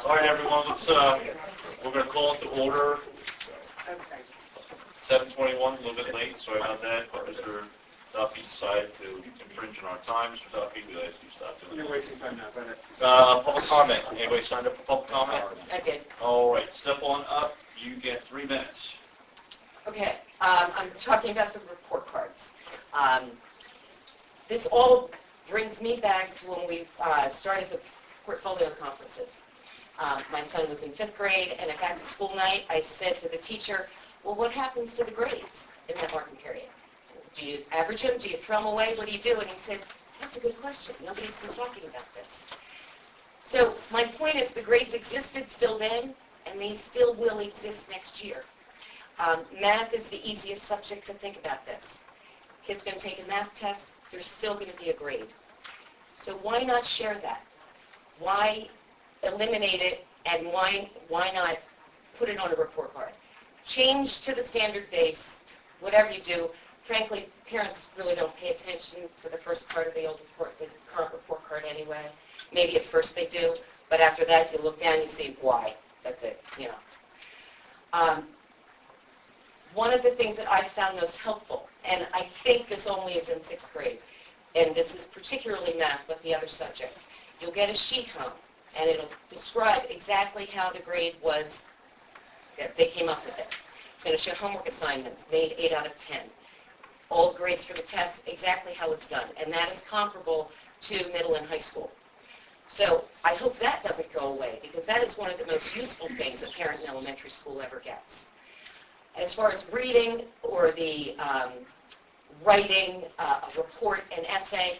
All right, everyone. We're going to call it to order. 7:21, a little bit late. Sorry about that. But Mr. Duffy decided to infringe on our time. Mr. Duffy, we ask you to stop doing that. You're wasting time now. Public comment. Anybody signed up for public comment? I did. All right. Step on up. You get 3 minutes. Okay, I'm talking about the report cards. This all brings me back to when we started the portfolio conferences. My son was in 5th grade, and at back to school night, I said to the teacher, well, what happens to the grades in that marking period? Do you average them? Do you throw them away? What do you do? And he said, that's a good question. Nobody's been talking about this. So my point is the grades existed still then, and they still will exist next year. Math is the easiest subject to think about this. Kid's going to take a math test. There's still going to be a grade. So why not share that? Why eliminate it, and why not put it on a report card? Change to the standard-based, whatever you do. Frankly, parents really don't pay attention to the first part of the current report card anyway. Maybe at first they do, but after that you look down and you see why. That's it, you know. One of the things that I found most helpful, and I think this only is in 6th grade, and this is particularly math, but the other subjects, you'll get a sheet home, and it'll describe exactly how the grade was, that they came up with it. It's going to show homework assignments, made 8 out of 10. All grades for the test, exactly how it's done, and that is comparable to middle and high school. So I hope that doesn't go away, because that is one of the most useful things a parent in elementary school ever gets. As far as reading or the writing a report, an essay,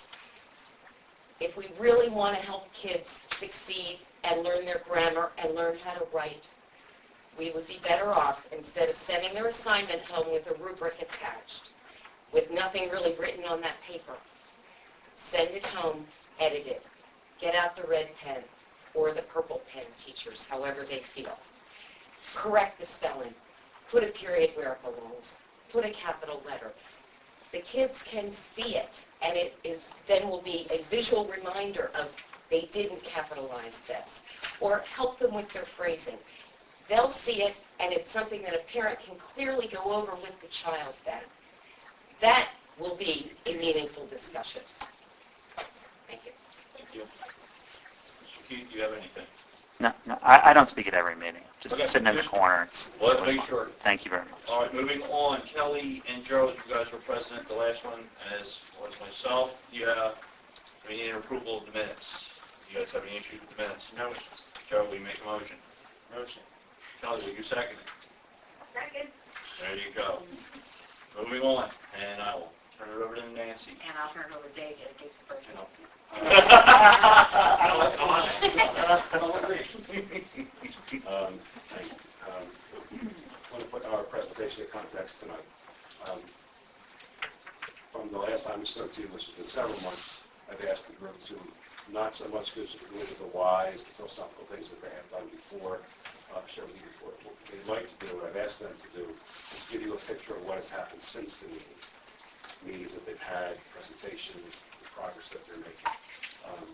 if we really want to help kids succeed and learn their grammar and learn how to write, we would be better off, instead of sending their assignment home with a rubric attached, with nothing really written on that paper, send it home, edit it. Get out the red pen or the purple pen, teachers, however they feel. Correct the spelling. Put a period where it belongs. Put a capital letter. The kids can see it, and it then will be a visual reminder of they didn't capitalize this, or help them with their phrasing. They'll see it, and it's something that a parent can clearly go over with the child then. That will be a meaningful discussion. Thank you. Thank you. Mr. Keith, do you have anything? No, I don't speak at every meeting. Just Okay. sitting in the corner. Well, make sure. Thank you very much. All right, moving on. Kelly and Joe, you guys were present at the last one, as was myself. We need an approval of the minutes. You guys have any issues with the minutes? No. Joe, will you make a motion? Motion. Kelly, will you second it? Second. There you go. Moving on, and I will turn it over to Nancy. And I'll turn it over to David in case the person I want to put our presentation in context tonight. From the last time we spoke to you, which has been several months, I've asked the group to not so much go through the whys, the philosophical things that they have done before, share with you before, what they'd like to do, what I've asked them to do, is give you a picture of what has happened since the meetings that they've had, presentation, the progress that they're making.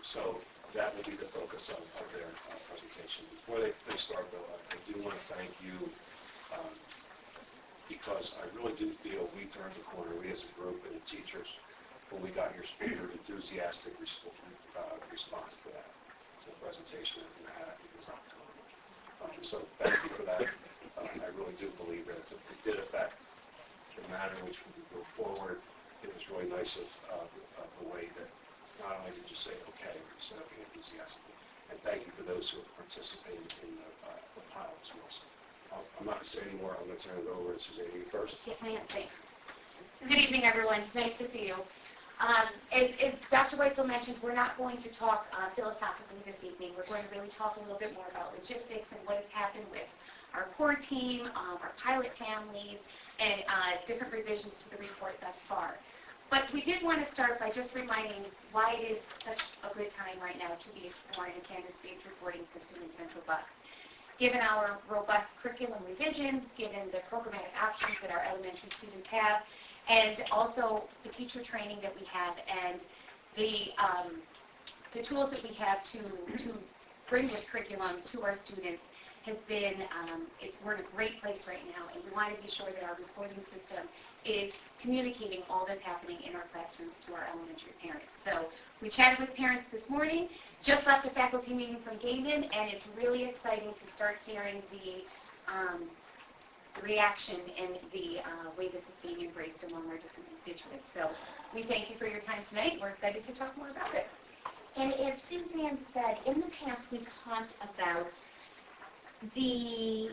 So that will be the focus of their presentation. Before they start, though, I do want to thank you because I really do feel we turned the corner, we as a group and the teachers, when we got your enthusiastic response to that, to the presentation that we had. It was October. So thank you for that. I really do believe that it did affect the manner in which we go forward. It was really nice of the way that not only did you say okay, but you said okay enthusiastically. And thank you for those who have participated in the pilot as well. So I'm not going to say any more. I'm going to turn it over to Suzanne first. Yes, ma'am. Thanks. Good evening, everyone. Nice to see you. As Dr. Weitzel mentioned, we're not going to talk philosophically this evening. We're going to really talk a little bit more about logistics and what has happened with our core team, our pilot families, and different revisions to the report thus far. But we did want to start by just reminding why it is such a good time right now to be exploring a standards-based reporting system in Central Bucks. Given our robust curriculum revisions, given the programmatic options that our elementary students have, and also the teacher training that we have, and the tools that we have to bring this curriculum to our students has been, we're in a great place right now, and we want to be sure that our reporting system is communicating all that's happening in our classrooms to our elementary parents. So we chatted with parents this morning, just left a faculty meeting from Gaiman, and it's really exciting to start hearing the reaction and the way this is being embraced among our different constituents. So we thank you for your time tonight. We're excited to talk more about it. And as Suzanne said, in the past we've talked about the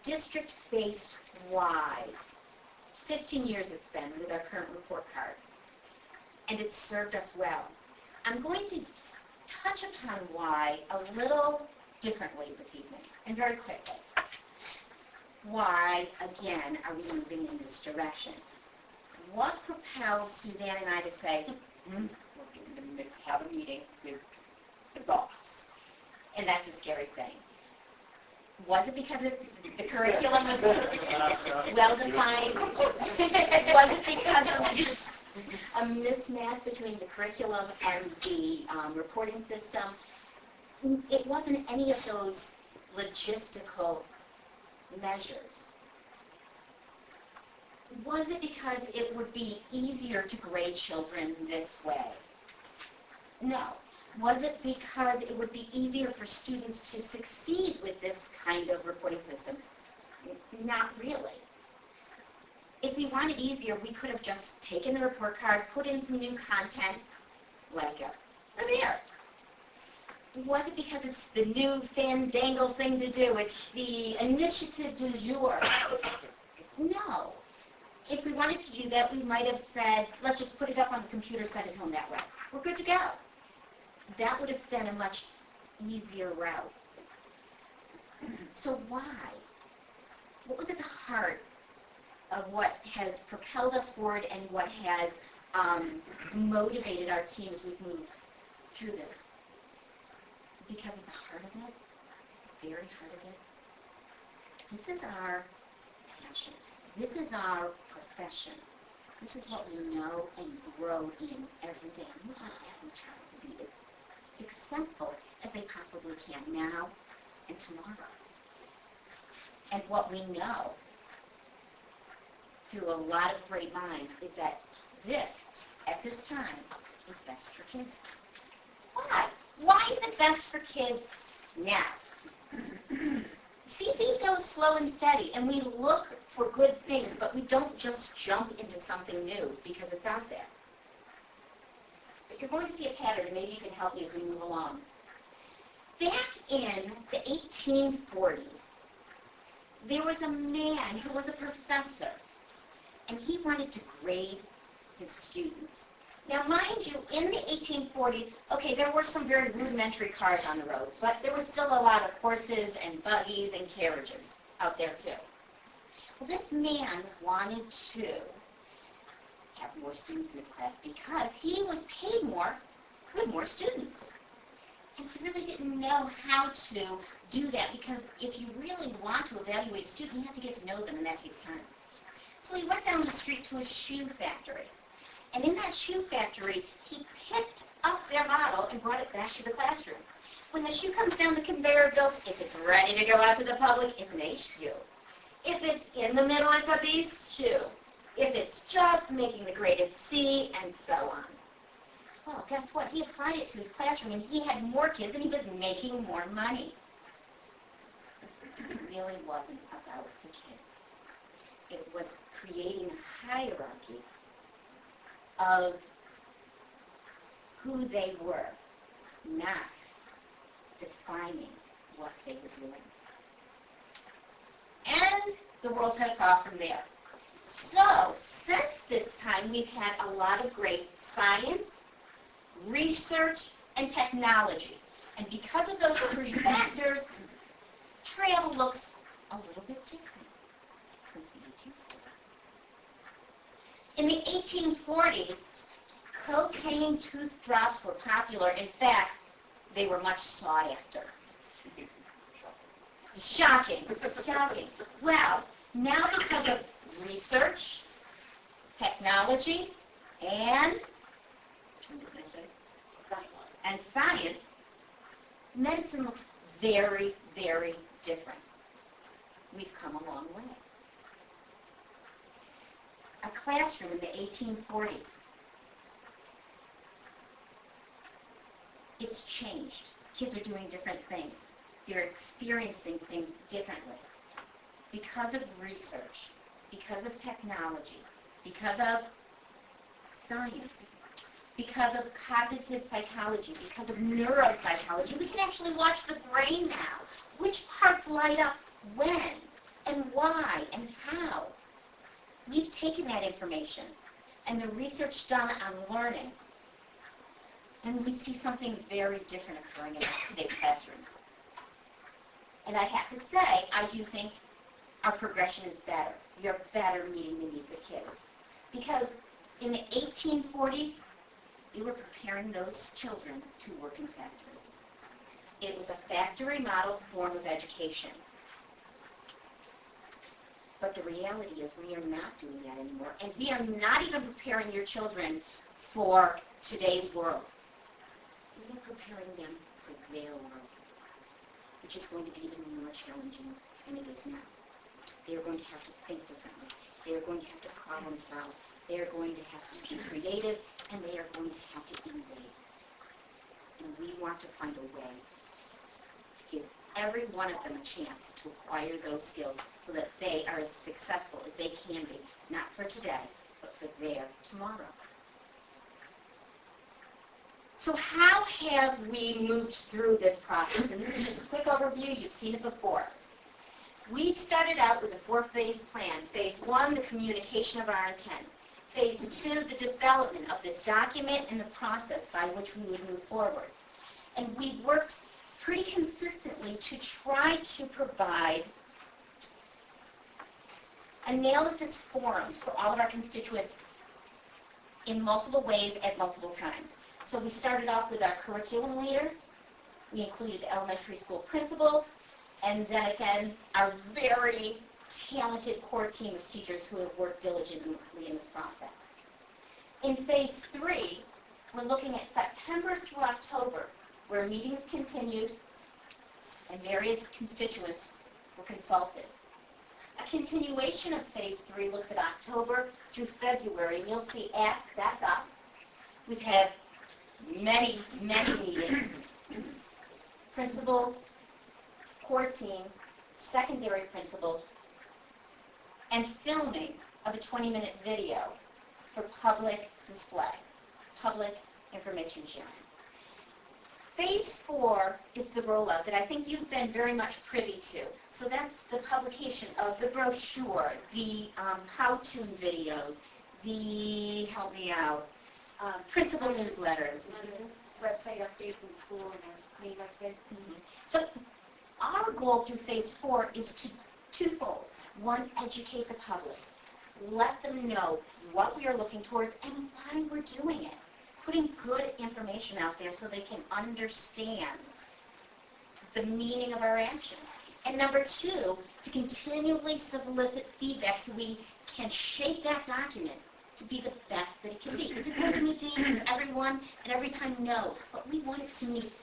district-based whys. 15 years it's been with our current report card, and it's served us well. I'm going to touch upon why a little differently this evening, and very quickly. Why, again, are we moving in this direction? What propelled Suzanne and I to say, we're going to have a meeting with the boss? And that's a scary thing. Was it because the curriculum was well-defined? Was it because of a mismatch between the curriculum and the reporting system? It wasn't any of those logistical measures. Was it because it would be easier to grade children this way? No. Was it because it would be easier for students to succeed with this kind of reporting system? Not really. If we wanted easier, we could have just taken the report card, put in some new content, like there. Was it because it's the new fandangle thing to do? It's the initiative du jour. No. If we wanted to do that, we might have said, let's just put it up on the computer, send it home that way. We're good to go. That would have been a much easier route. So why? What was at the heart of what has propelled us forward and what has motivated our team as we've moved through this? Because at the heart of it, the very heart of it, this is our passion. This is our profession. This is what we know and grow in every day. We want every child to be as successful as they possibly can now and tomorrow. And what we know through a lot of great minds is that this, at this time, is best for kids. Why? Why is it best for kids now? CB goes slow and steady, and we look for good things, but we don't just jump into something new because it's out there. But you're going to see a pattern, and maybe you can help me as we move along. Back in the 1840s, there was a man who was a professor, and he wanted to grade his students. Now, mind you, in the 1840s, okay, there were some very rudimentary cars on the road, but there was still a lot of horses and buggies and carriages out there, too. Well, this man wanted to have more students in his class because he was paid more with more students. And he really didn't know how to do that because if you really want to evaluate a student, you have to get to know them, and that takes time. So he went down the street to a shoe factory. And in that shoe factory, he picked up their model and brought it back to the classroom. When the shoe comes down the conveyor belt, if it's ready to go out to the public, it's an A shoe. If it's in the middle, it's a B shoe. If it's just making the grade, it's C, and so on. Well, guess what? He applied it to his classroom, and he had more kids, and he was making more money. It really wasn't about the kids. It was creating a hierarchy of who they were, not defining what they were doing. And the world took off from there. So, since this time, we've had a lot of great science, research, and technology. And because of those three factors, trail looks a little bit different since the 1840s. In the 1840s, cocaine tooth drops were popular. In fact, they were much sought after. Shocking, shocking. Well, now because of research, technology, and and science, medicine looks very, very different. We've come a long way. A classroom in the 1840s, it's changed. Kids are doing different things. They're experiencing things differently. Because of research, because of technology, because of science, because of cognitive psychology, because of neuropsychology, we can actually watch the brain now. Which parts light up when, and why, and how. We've taken that information and the research done on learning, and we see something very different occurring in today's classrooms. And I have to say, I do think our progression is better. We are better meeting the needs of kids. Because in the 1840s, we were preparing those children to work in factories. It was a factory model form of education. But the reality is we are not doing that anymore. And we are not even preparing your children for today's world. We are preparing them for their world, which is going to be even more challenging than it is now. They are going to have to think differently. They are going to have to problem solve. They are going to have to be creative, and they are going to have to innovate. And we want to find a way to give every one of them a chance to acquire those skills so that they are as successful as they can be, not for today, but for their tomorrow. So how have we moved through this process? And this is just a quick overview. You've seen it before. We started out with a 4-phase plan. Phase 1, the communication of our intent. Phase 2, the development of the document and the process by which we would move forward. And we worked pretty consistently to try to provide analysis forums for all of our constituents in multiple ways at multiple times. So we started off with our curriculum leaders. We included elementary school principals, and then again, our very talented core team of teachers who have worked diligently in this process. In phase 3, we're looking at September through October, where meetings continued and various constituents were consulted. A continuation of phase 3 looks at October through February, and you'll see Ask, that's us. We've had many, many meetings. Principals, core team, secondary principals, and filming of a 20-minute video for public display, public information sharing. Phase 4 is the rollout that I think you've been very much privy to. So that's the publication of the brochure, the how-to videos, the, help me out, principal newsletters. Website updates in school and main website. So our goal through phase 4 is twofold. One, educate the public. Let them know what we are looking towards and why we're doing it. Putting good information out there so they can understand the meaning of our actions. And number 2, to continually solicit feedback so we can shape that document to be the best that it can be. Is it going to meet the needs of everyone and every time? No. But we want it to meet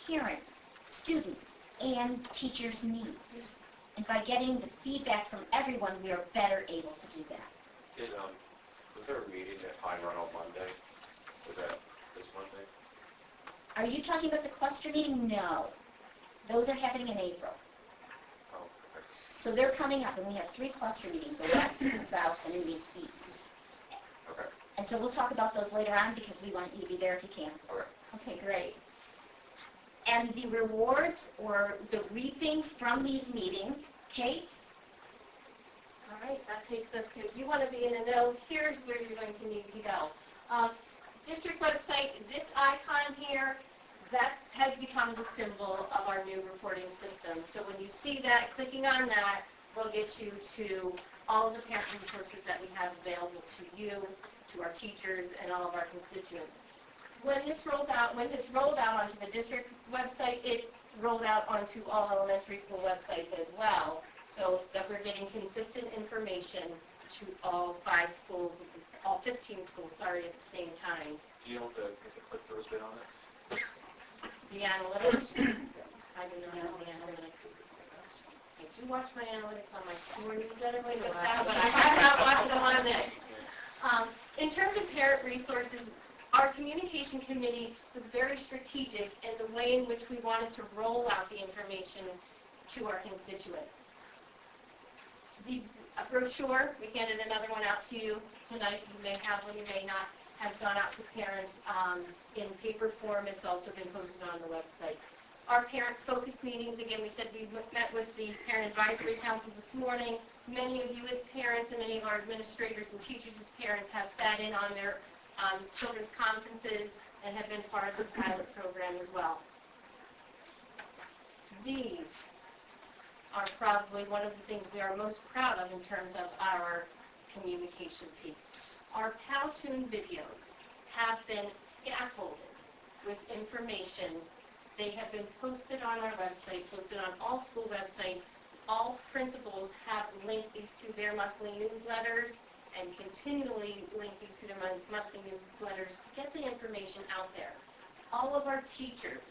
parents, students, and teachers' needs. And by getting the feedback from everyone, we are better able to do that. Was there a meeting at Pine Run on Monday? Was that this Monday? Are you talking about the cluster meeting? No. Those are happening in April. Oh, okay. So they're coming up, and we have 3 cluster meetings, the west, the south, and in the east. Okay. And so we'll talk about those later on because we want you to be there if you can. Okay. Okay, great. And the rewards or the reaping from these meetings, Kate? All right, that takes us to, if you want to be in a know, here's where you're going to need to go. District website, this icon here, that has become the symbol of our new reporting system. So when you see that, clicking on that will get you to all of the parent resources that we have available to you, to our teachers, and all of our constituents. When this rolled out onto the district website, it rolled out onto all elementary school websites as well, so that we're getting consistent information to all 5 schools, all 15 schools, sorry, at the same time. Do you know what the click-through has been on it? The analytics, I do not know the analytics. I do watch my analytics on my store newsletter, but I have not watched them on this. In terms of parent resources, our communication committee was very strategic in the way in which we wanted to roll out the information to our constituents. The brochure, we handed another one out to you tonight. You may have one, you may not, has gone out to parents in paper form. It's also been posted on the website. Our parent focus meetings, again, we said we met with the Parent Advisory Council this morning. Many of you as parents and many of our administrators and teachers as parents have sat in on their children's conferences and have been part of the pilot program as well. These are probably one of the things we are most proud of in terms of our communication piece. Our Powtoon videos have been scaffolded with information. They have been posted on our website, posted on all school websites. All principals have linked these to their monthly newsletters and continually link these to their monthly newsletters to get the information out there. All of our teachers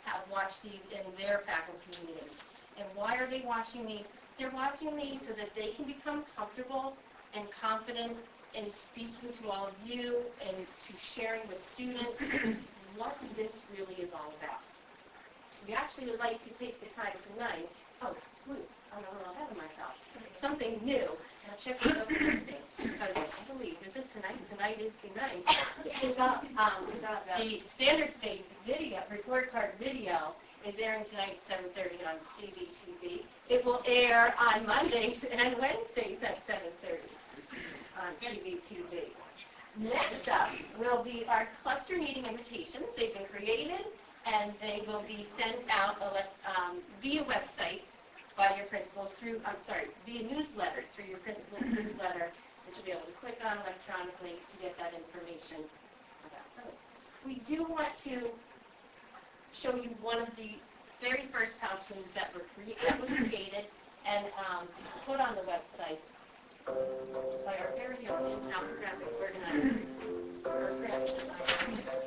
have watched these in their faculty meetings. And why are they watching these? They're watching these so that they can become comfortable and confident in speaking to all of you and to sharing with students what this really is all about. We actually would like to take the time tonight, I'm a little ahead of myself, something new, and I'll check with those things, because I believe, is it tonight? Tonight is the night. The standards-based video, report card video, is airing tonight at 7:30 on CBTV. It will air on Mondays and Wednesdays at 7:30 on CBTV. Next up will be our cluster meeting invitations. They've been created, and they will be sent out via websites by your principals via newsletters through your principal's newsletter, which you'll be able to click on electronically to get that information about those. We do want to show you one of the very first Powtoons that was created and put on the website by our very own in-house graphic organizer, or graphic designer.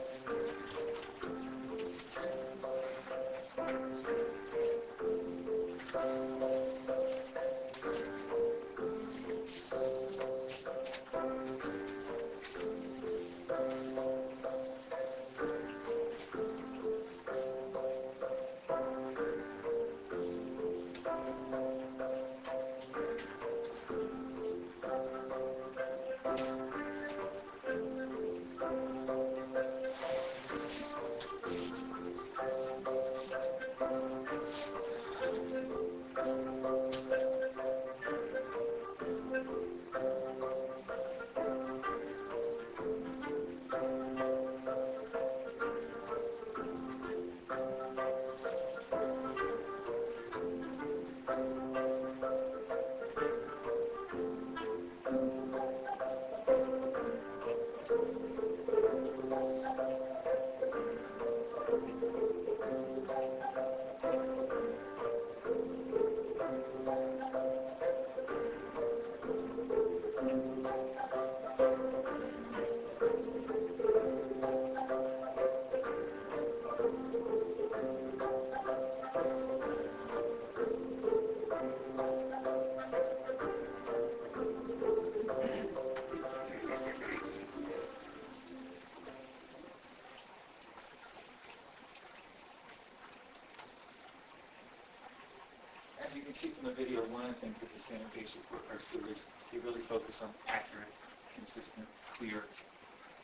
As you can see from the video, one of the things that the standard-based report cards do is they really focus on accurate, consistent, clear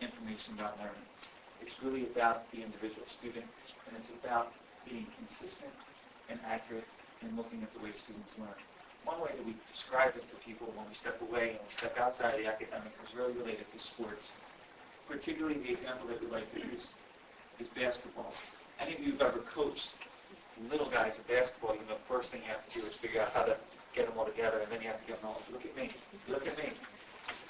information about learning. It's really about the individual student, and it's about being consistent and accurate in looking at the way students learn. One way that we describe this to people when we step away and we step outside of the academics is really related to sports. Particularly the example that we like to use is basketball. Any of you who've ever coached little guys in basketball, you know, the first thing you have to do is figure out how to get them all together, and then you have to get them all, look at me, look at me.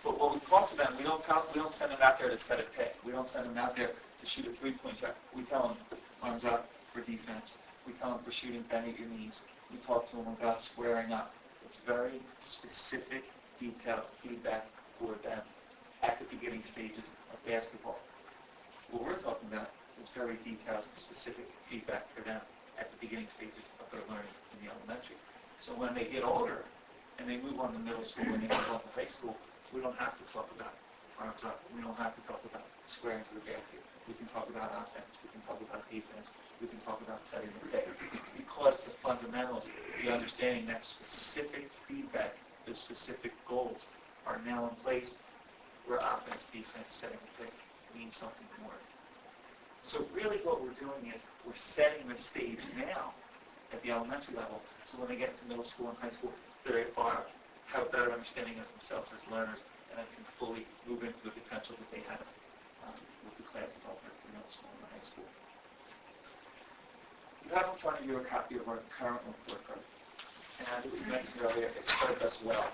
But when we talk to them, we don't send them out there to set a pick. We don't send them out there to shoot a three-point shot. We tell them, arms up for defense. We tell them for shooting, bend at your knees. We talk to them about squaring up. It's very specific, detailed feedback for them at the beginning stages of basketball. What we're talking about There's very detailed, specific feedback for them at the beginning stages of their learning in the elementary. So when they get older and they move on to middle school and they move on to high school, we don't have to talk about arms up. We don't have to talk about squaring to the basket. We can talk about offense. We can talk about defense. We can talk about setting the pace. Because the fundamentals, the understanding that specific feedback, the specific goals are now in place where offense, defense, setting the pace means something more. So really what we're doing is we're setting the stage now at the elementary level, so when they get to middle school and high school, they have a better understanding of themselves as learners and can fully move into the potential that they have with the classes offered in middle school and high school. You have in front of you a copy of our current report card. And as it was mentioned earlier, it served us well.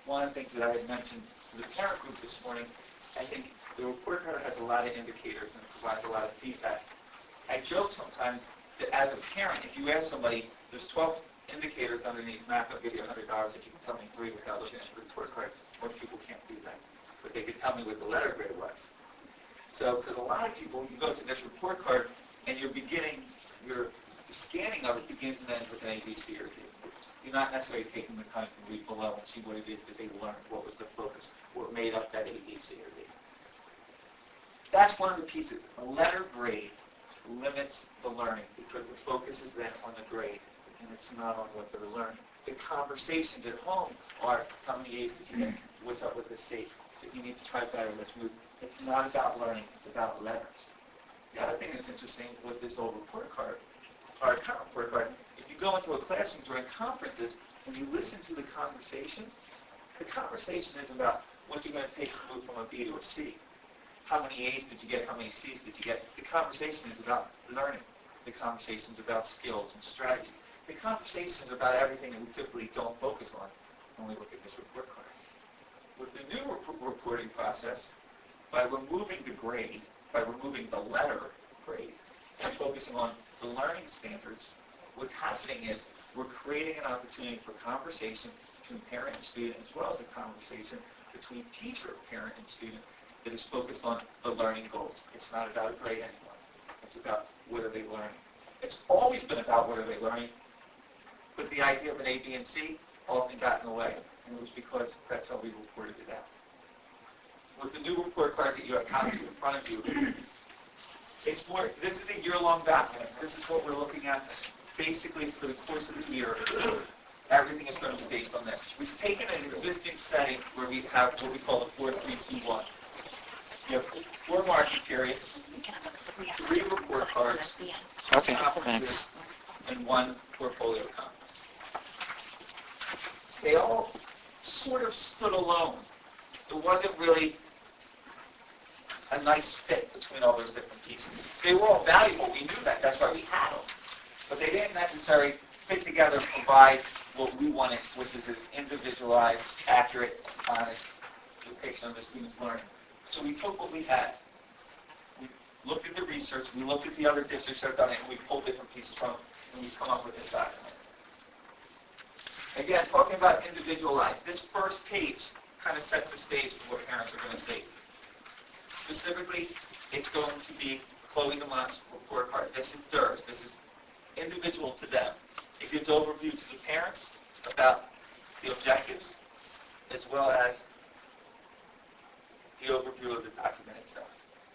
One of the things that I had mentioned to the parent group this morning, I think the report card has a lot of indicators and it provides a lot of feedback. I joke sometimes that as a parent, if you ask somebody, there's 12 indicators underneath math, I'll give you $100 if you can tell me 3 without looking at the report card. Most people can't do that. But they could tell me what the letter grade was. So, because a lot of people, you go to this report card and you're beginning, the scanning of it begins and ends with an A, B, C, or D. You're not necessarily taking the time to read below and see what it is that they learned, what was the focus, what made up that A, B, C, or D. That's one of the pieces. A letter grade limits the learning because the focus is then on the grade and it's not on what they're learning. The conversations at home are, how many A's did you get? What's up with this safe? You need to try better, let's move. It's not about learning, it's about letters. The other thing that's interesting with this old report card, our current report card, if you go into a classroom during conferences and you listen to the conversation is about what you're going to take to move from a B to a C. How many A's did you get? How many C's did you get? The conversation is about learning. The conversation is about skills and strategies. The conversation is about everything that we typically don't focus on when we look at this report card. With the new reporting process, by removing the grade, by removing the letter grade, and focusing on the learning standards, what's happening is we're creating an opportunity for conversation between parent and student, as well as a conversation between teacher, parent, and student that is focused on the learning goals. It's not about a grade anymore. It's about what are they learning. It's always been about what are they learning, but the idea of an A, B, and C often got in the way, and it was because that's how we reported it out. With the new report card that you have copies in front of you, it's more, this is a year-long document. This is what we're looking at basically for the course of the year. Everything is going to be based on this. We've taken an existing setting where we have what we call the 4-3-2-1. You have 4 marking periods, 3 report cards, Okay, conferences, thanks. and 1 portfolio conference. They all sort of stood alone. It wasn't really a nice fit between all those different pieces. They were all valuable. We knew that. That's why we had them. But they didn't necessarily fit together and provide what we wanted, which is an individualized, accurate, honest depiction of the student's learning. So we took what we had. We looked at the research. We looked at the other districts that have done it, and we pulled different pieces from it, and we've come up with this document. Again, talking about individualized, this first page kind of sets the stage for what parents are going to see. Specifically, it's going to be Chloe DeMont's report card. This is theirs. This is individual to them. It gives overview to the parents about the objectives, as well as the overview of the document itself.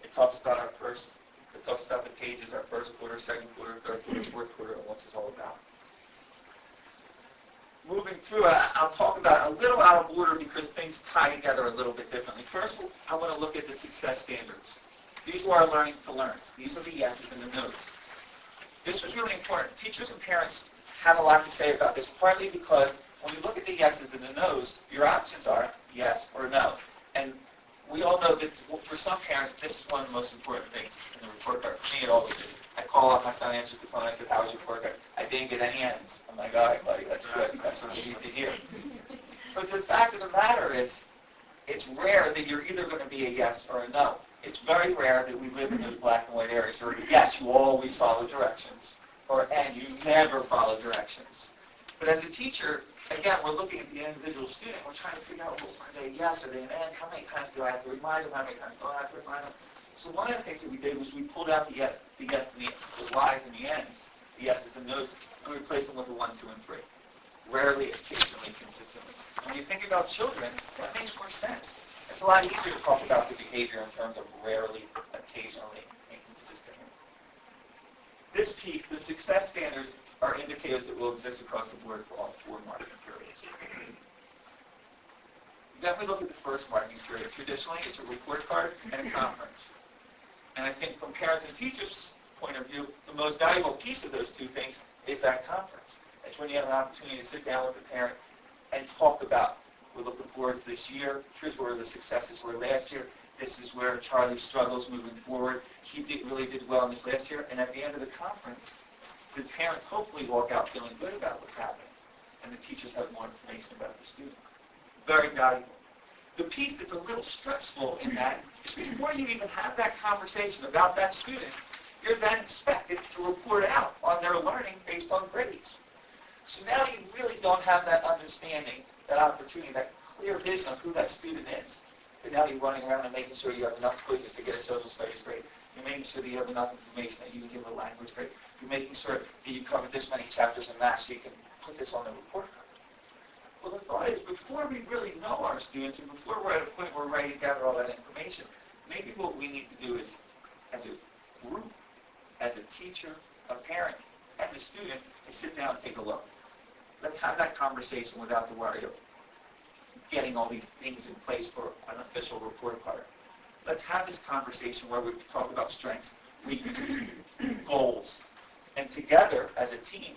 It talks about it talks about the pages, our first quarter, second quarter, third quarter, fourth quarter, and what it's all about. Moving through, I'll talk about a little out of order because things tie together a little bit differently. First, I want to look at the success standards. These are our learning to learn. These are the yeses and the nos. This was really important. Teachers and parents have a lot to say about this, partly because when you look at the yeses and the nos, your options are yes or no. And we all know that for some parents, this is one of the most important things in the report card. For me, it always is. I call up my son, answers the phone, I said, how was your report card? I didn't get any N's. I'm like, all right, buddy, that's good. That's what I need to hear. But the fact of the matter is, it's rare that you're either going to be a yes or a no. It's very rare that we live in those black and white areas where yes, you always follow directions, or and you never follow directions. But as a teacher, again, we're looking at the individual student. We're trying to figure out, well, are they a yes, are they an and? How many times do I have to remind them? How many times do I have to remind them? So one of the things that we did was we pulled out the yes, and the Y's and the N's, the S's and no's, and we replaced them with the 1, 2, and 3. Rarely, occasionally, consistently. When you think about children, that makes more sense. It's a lot easier to talk about the behavior in terms of rarely, occasionally, and consistently. This piece, the success standards, are indicators that will exist across the board for all 4 marking periods. Then we look at the first marking period. Traditionally, it's a report card and a conference. And I think from parents and teachers' point of view, the most valuable piece of those 2 things is that conference. It's when you have an opportunity to sit down with the parent and talk about, we're looking forward to this year, here's where the successes were last year, this is where Charlie struggles moving forward, he really did well in this last year, and at the end of the conference, the parents hopefully walk out feeling good about what's happening, and the teachers have more information about the student. Very valuable. The piece that's a little stressful in that is before you even have that conversation about that student, you're then expected to report out on their learning based on grades. So now you really don't have that understanding, that opportunity, that clear vision of who that student is. But now you're running around and making sure you have enough quizzes to get a social studies grade. You're making sure that you have enough information that you can give a language grade. You're making sure that you covered this many chapters in math so you can put this on the report card. Well, the thought is, before we really know our students and before we're at a point where we're ready to gather all that information, maybe what we need to do is, as a group, as a teacher, a parent, and a student, is sit down and take a look. Let's have that conversation without the worry of getting all these things in place for an official report card. Let's have this conversation where we talk about strengths, weaknesses, goals, and together, as a team,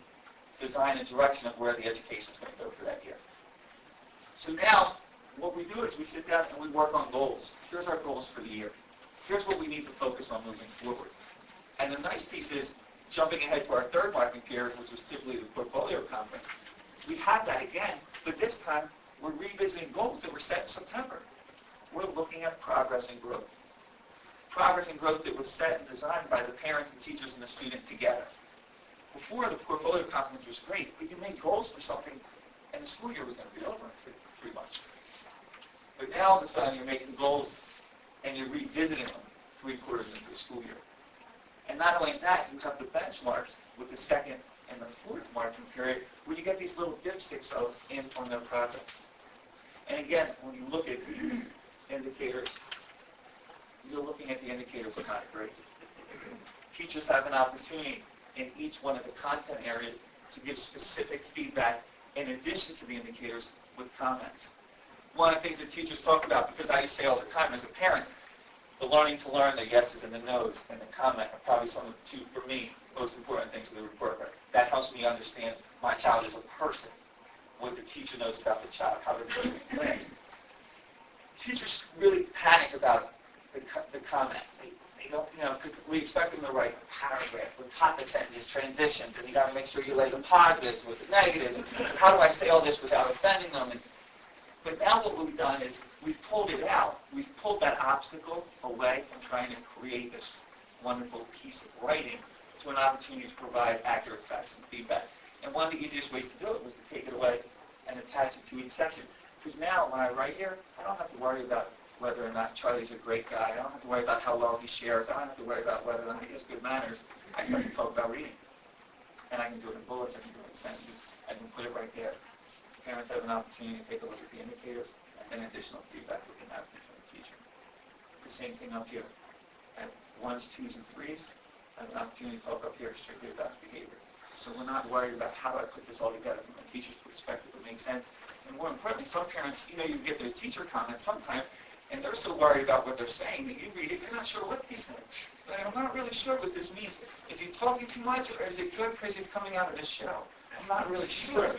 design a direction of where the education is going to go for that year. So now, what we do is we sit down and we work on goals. Here's our goals for the year. Here's what we need to focus on moving forward. And the nice piece is, jumping ahead to our 3rd marking period, which was typically the portfolio conference, we have that again, but this time we're revisiting goals that were set in September. We're looking at progress and growth. Progress and growth that was set and designed by the parents and teachers and the student together. Before, the portfolio conference was great, but you made goals for something, and the school year was going to be over in 3 months. But now, all of a sudden, you're making goals, and you're revisiting them 3 quarters into the school year. And not only that, you have the benchmarks with the 2nd and the 4th marking period, where you get these little dipsticks on their progress. And again, when you look at these indicators, you're looking at the indicators of not great. Teachers have an opportunity in each one of the content areas to give specific feedback in addition to the indicators with comments. One of the things that teachers talk about, because I used to say all the time as a parent, the learning to learn, the yeses and the nos, and the comment are probably some of the 2, for me, most important things in the report card. That helps me understand my child as a person, what the teacher knows about the child, how they're doing in class. Teachers really panic about the comment. They don't, because we expect them to write a paragraph with topic sentences, transitions, and you got to make sure you lay the positives with the negatives. How do I say all this without offending them? But now what we've done is we've pulled it out. We've pulled that obstacle away from trying to create this wonderful piece of writing to an opportunity to provide accurate facts and feedback. And one of the easiest ways to do it was to take it away and attach it to each section. Because now, when I write here, I don't have to worry about whether or not Charlie's a great guy. I don't have to worry about how well he shares. I don't have to worry about whether or not he has good manners. I can talk about reading. And I can do it in bullets. I can do it in sentences. I can put it right there. Parents have an opportunity to take a look at the indicators and additional feedback we can have from the teacher. The same thing up here. At 1s, 2s, and 3s, I have an opportunity to talk up here strictly about behavior. So we're not worried about how do I put this all together from a teacher's perspective that makes sense. And more importantly, some parents, you get those teacher comments sometimes, and they're so worried about what they're saying that you read it, you're not sure what he's saying. Like, I'm not really sure what this means. Is he talking too much, or is it good because he's coming out of his shell? I'm not really sure.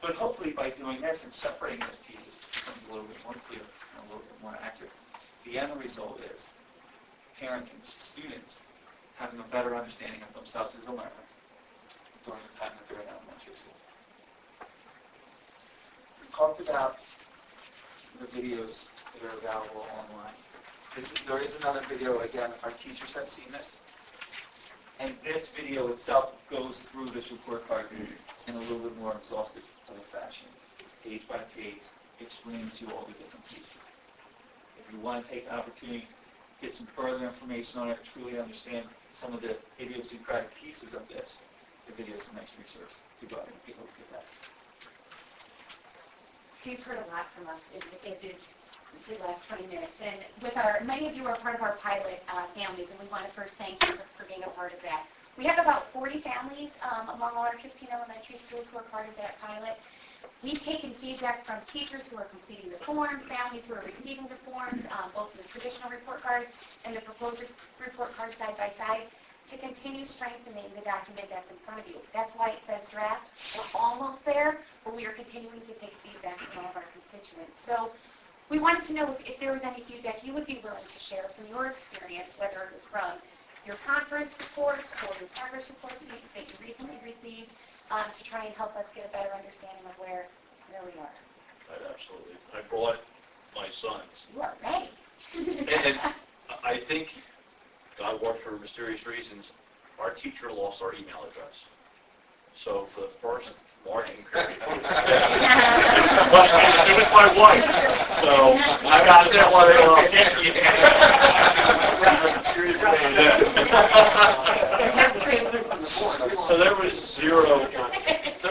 But hopefully by doing this and separating those pieces, it becomes a little bit more clear and a little bit more accurate. The end result is parents and students having a better understanding of themselves as a learner during the time that they're in elementary school. We talked about the videos that are available online. There is another video, again, our teachers have seen this. And this video itself goes through this report card in a little bit more exhaustive fashion, page by page, explaining to you all the different pieces. If you want to take an opportunity get some further information on it, truly understand some of the idiosyncratic pieces of this, the video is a nice resource to go out and take a look at that. So you've heard a lot from us in the last 20 minutes. And with many of you are part of our pilot families, and we want to first thank you for being a part of that. We have about 40 families among all our 15 elementary schools who are part of that pilot. We've taken feedback from teachers who are completing the form, families who are receiving the forms, both the traditional report card and the proposed report card side by side, to continue strengthening the document that's in front of you. That's why it says draft. We're almost there, but we are continuing to take feedback from all of our constituents. So we wanted to know if there was any feedback you would be willing to share from your experience, whether it was from your conference reports or your progress report that you recently received, to try and help us get a better understanding of where we are. Absolutely. I brought my sons. You are ready. And I think, God worked for mysterious reasons, our teacher lost our email address. So for the first marking period, but it was my wife. So I got there while they were So there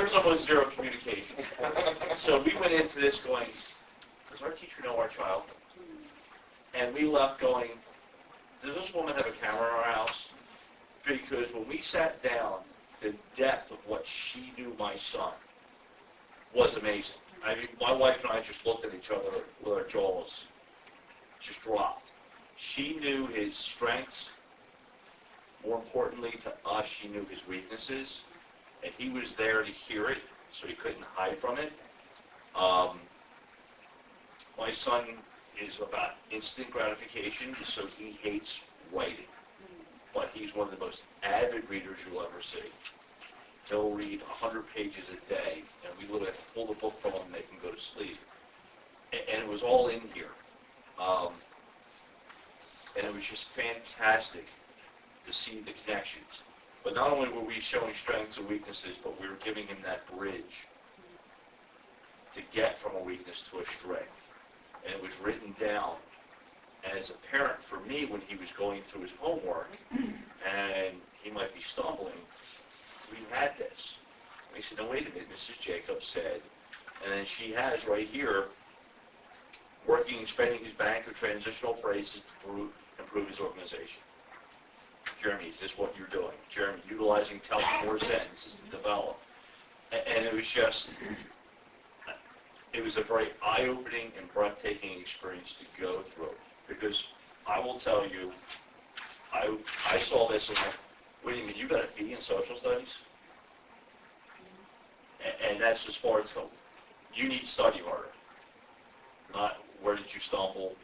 was almost zero communication. So we went into this going, does our teacher know our child? And we left going, does this woman have a camera in our house? Because when we sat down, the depth of what she knew my son was amazing. I mean, my wife and I just looked at each other with our jaws just dropped. She knew his strengths. More importantly to us, she knew his weaknesses, and he was there to hear it, so he couldn't hide from it. My son is about instant gratification, so he hates writing. But he's one of the most avid readers you'll ever see. He'll read 100 pages a day, and we literally have to pull the book from him and make him go to sleep. And it was all in here. And it was just fantastic to see the connections. But not only were we showing strengths and weaknesses, but we were giving him that bridge to get from a weakness to a strength. And it was written down. And as a parent, for me, when he was going through his homework, and he might be stumbling, we had this. And he said, no, wait a minute, Mrs. Jacobs said, and then she has right here, working and spending his bank of transitional phrases to improve his organization. Jeremy, is this what you're doing? Jeremy, utilizing tell more sentences to develop. And it was just, it was a very eye-opening and breathtaking experience to go through. Because I will tell you, I saw this and went, wait a minute, you got a B in social studies? And that's as far as go. You need to study harder. Not where did you stumble,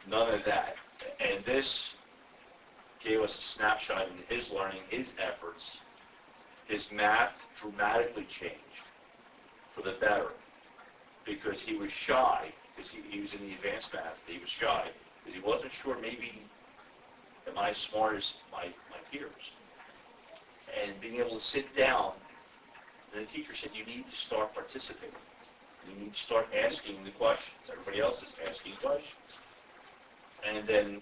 none of that. And this gave us a snapshot into his learning, his efforts. His math dramatically changed for the better because he was shy, because he was in the advanced math, he was shy, because he wasn't sure maybe am I as smart as my peers. And being able to sit down, and the teacher said, you need to start participating. You need to start asking the questions. Everybody else is asking questions. And then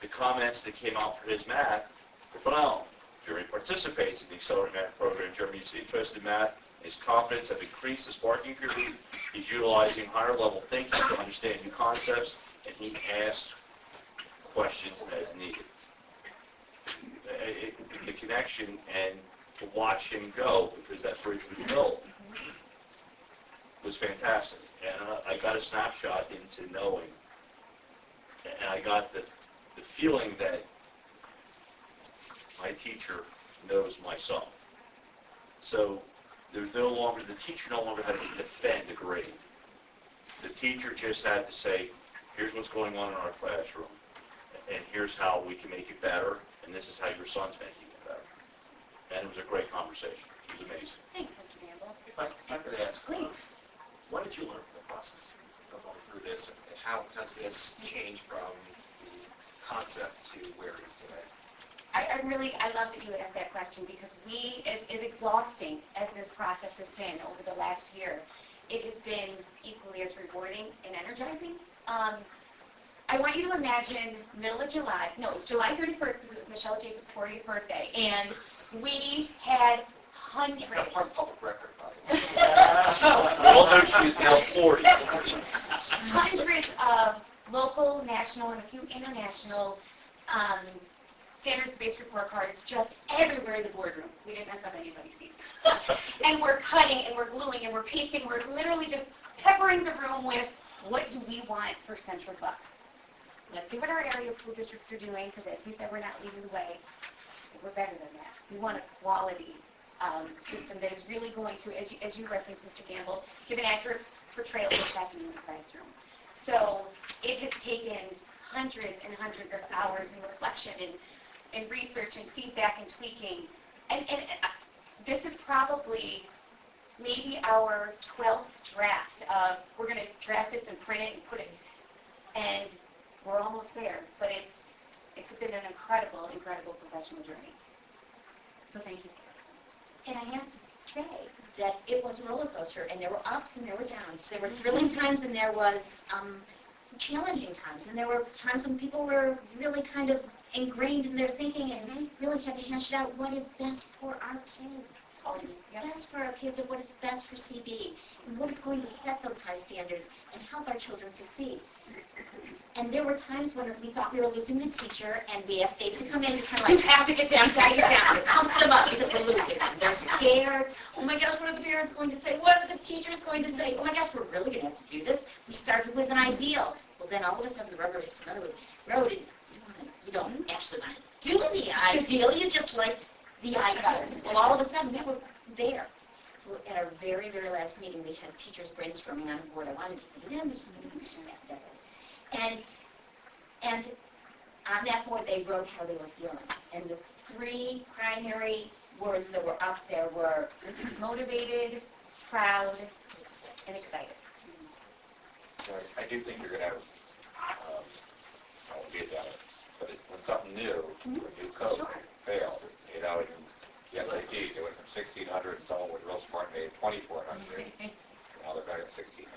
the comments that came out for his math were phenomenal. Jeremy participates in the Accelerated Math program. Jeremy's interested in math. His confidence have increased this marking period. He's utilizing higher level thinking to understand new concepts, and he asks questions as needed. The connection and to watch him go, because that bridge was built, was fantastic. And I got a snapshot into knowing, and I got the feeling that my teacher knows my son. So there's no longer, the teacher no longer had to defend a grade. The teacher just had to say, here's what's going on in our classroom, and here's how we can make it better, and this is how your son's making it better. And it was a great conversation. It was amazing. Thank you, Mr. Gamble. If I could ask, Please. what did you learn from the process of going through this, and how has this changed from the concept to where it is today? I love that you asked that question because as exhausting as this process has been over the last year, it has been equally as rewarding and energizing. I want you to imagine middle of July, no, it was July 31st because it was Michelle Jacobs' 40th birthday, and we had hundreds. That's part of public record, by the way. We all know she's now 40. Hundreds of local, national, and a few international standards-based report cards just everywhere in the boardroom. We didn't mess up anybody's seats. And we're cutting, and we're gluing, and we're pasting. We're literally just peppering the room with, what do we want for Central Bucks? Let's see what our area school districts are doing, because as we said, we're not leading the way. We're better than that. We want a quality system that is really going to, as you referenced, Mr. Gamble, give an accurate portrayal of what's happening in the classroom. So it has taken hundreds and hundreds of hours in reflection and research and feedback and tweaking. And this is probably maybe our 12th draft of, we're going to draft this and print it and put it, and we're almost there. But it's been an incredible, incredible professional journey. So thank you. And I have to say that it was a roller coaster, and there were ups and there were downs. There were thrilling times, and there was challenging times, and there were times when people were really kind of ingrained in their thinking and really had to hash it out what is best for our kids. What is best for our kids, and what is best for CB, and what is going to set those high standards and help our children succeed. And there were times when we thought we were losing the teacher, and we asked Dave to come in to kind of like, have it down, guide it down, and pump them up because we're losing them. They're scared. Oh my gosh, what are the parents going to say? What are the teachers going to say? Oh my gosh, we're really going to have to do this. We started with an ideal. Well, then all of a sudden the rubber hits another road, and you don't actually want to do the ideal. You just liked the ideal. Well, all of a sudden we were there. So at our very, very last meeting, we had teachers brainstorming on board. I wanted to do this, that. And on that board, they wrote how they were feeling. And the three primary words that were up there were motivated, proud, and excited. I do think you're going to have, I won't be about it, but when something new, a new code fails, you know, and the SAT, they went from 1,600 and someone was real smart made 2,400. Now they're back at 1,600.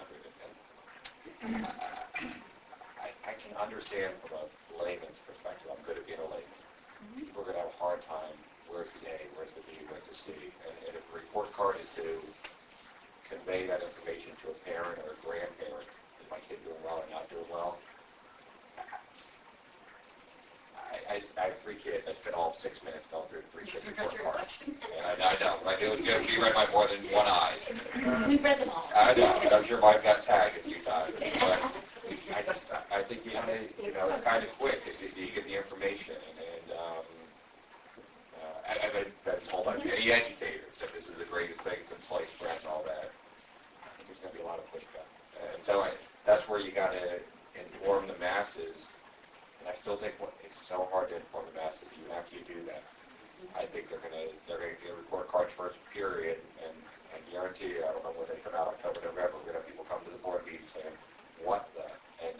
And I can understand from a layman's perspective. I'm good at being a layman. People are going to have a hard time. Where's the A? Where's the B? Where's the C? And if a report card is to convey that information to a parent or a grandparent, is my kid doing well or not doing well? I have three kids. I spent all 6 minutes going through 3 kids' report cards. And I know. It was going to be read by more than one eye. We read them all. I know. I'm sure mine got tagged a few times. But I think you know, it's kind of quick. You get the information, and I've been told by many educators that this is the greatest thing since sliced bread and all that. I think there's going to be a lot of pushback, and so that's where you got to inform the masses. And I still think it's so hard to inform the masses. Even after you do that, I think they're going to get report cards first period, and I guarantee you, I don't know when they come out October, November, we're going to have people come to the board meeting saying, what the? And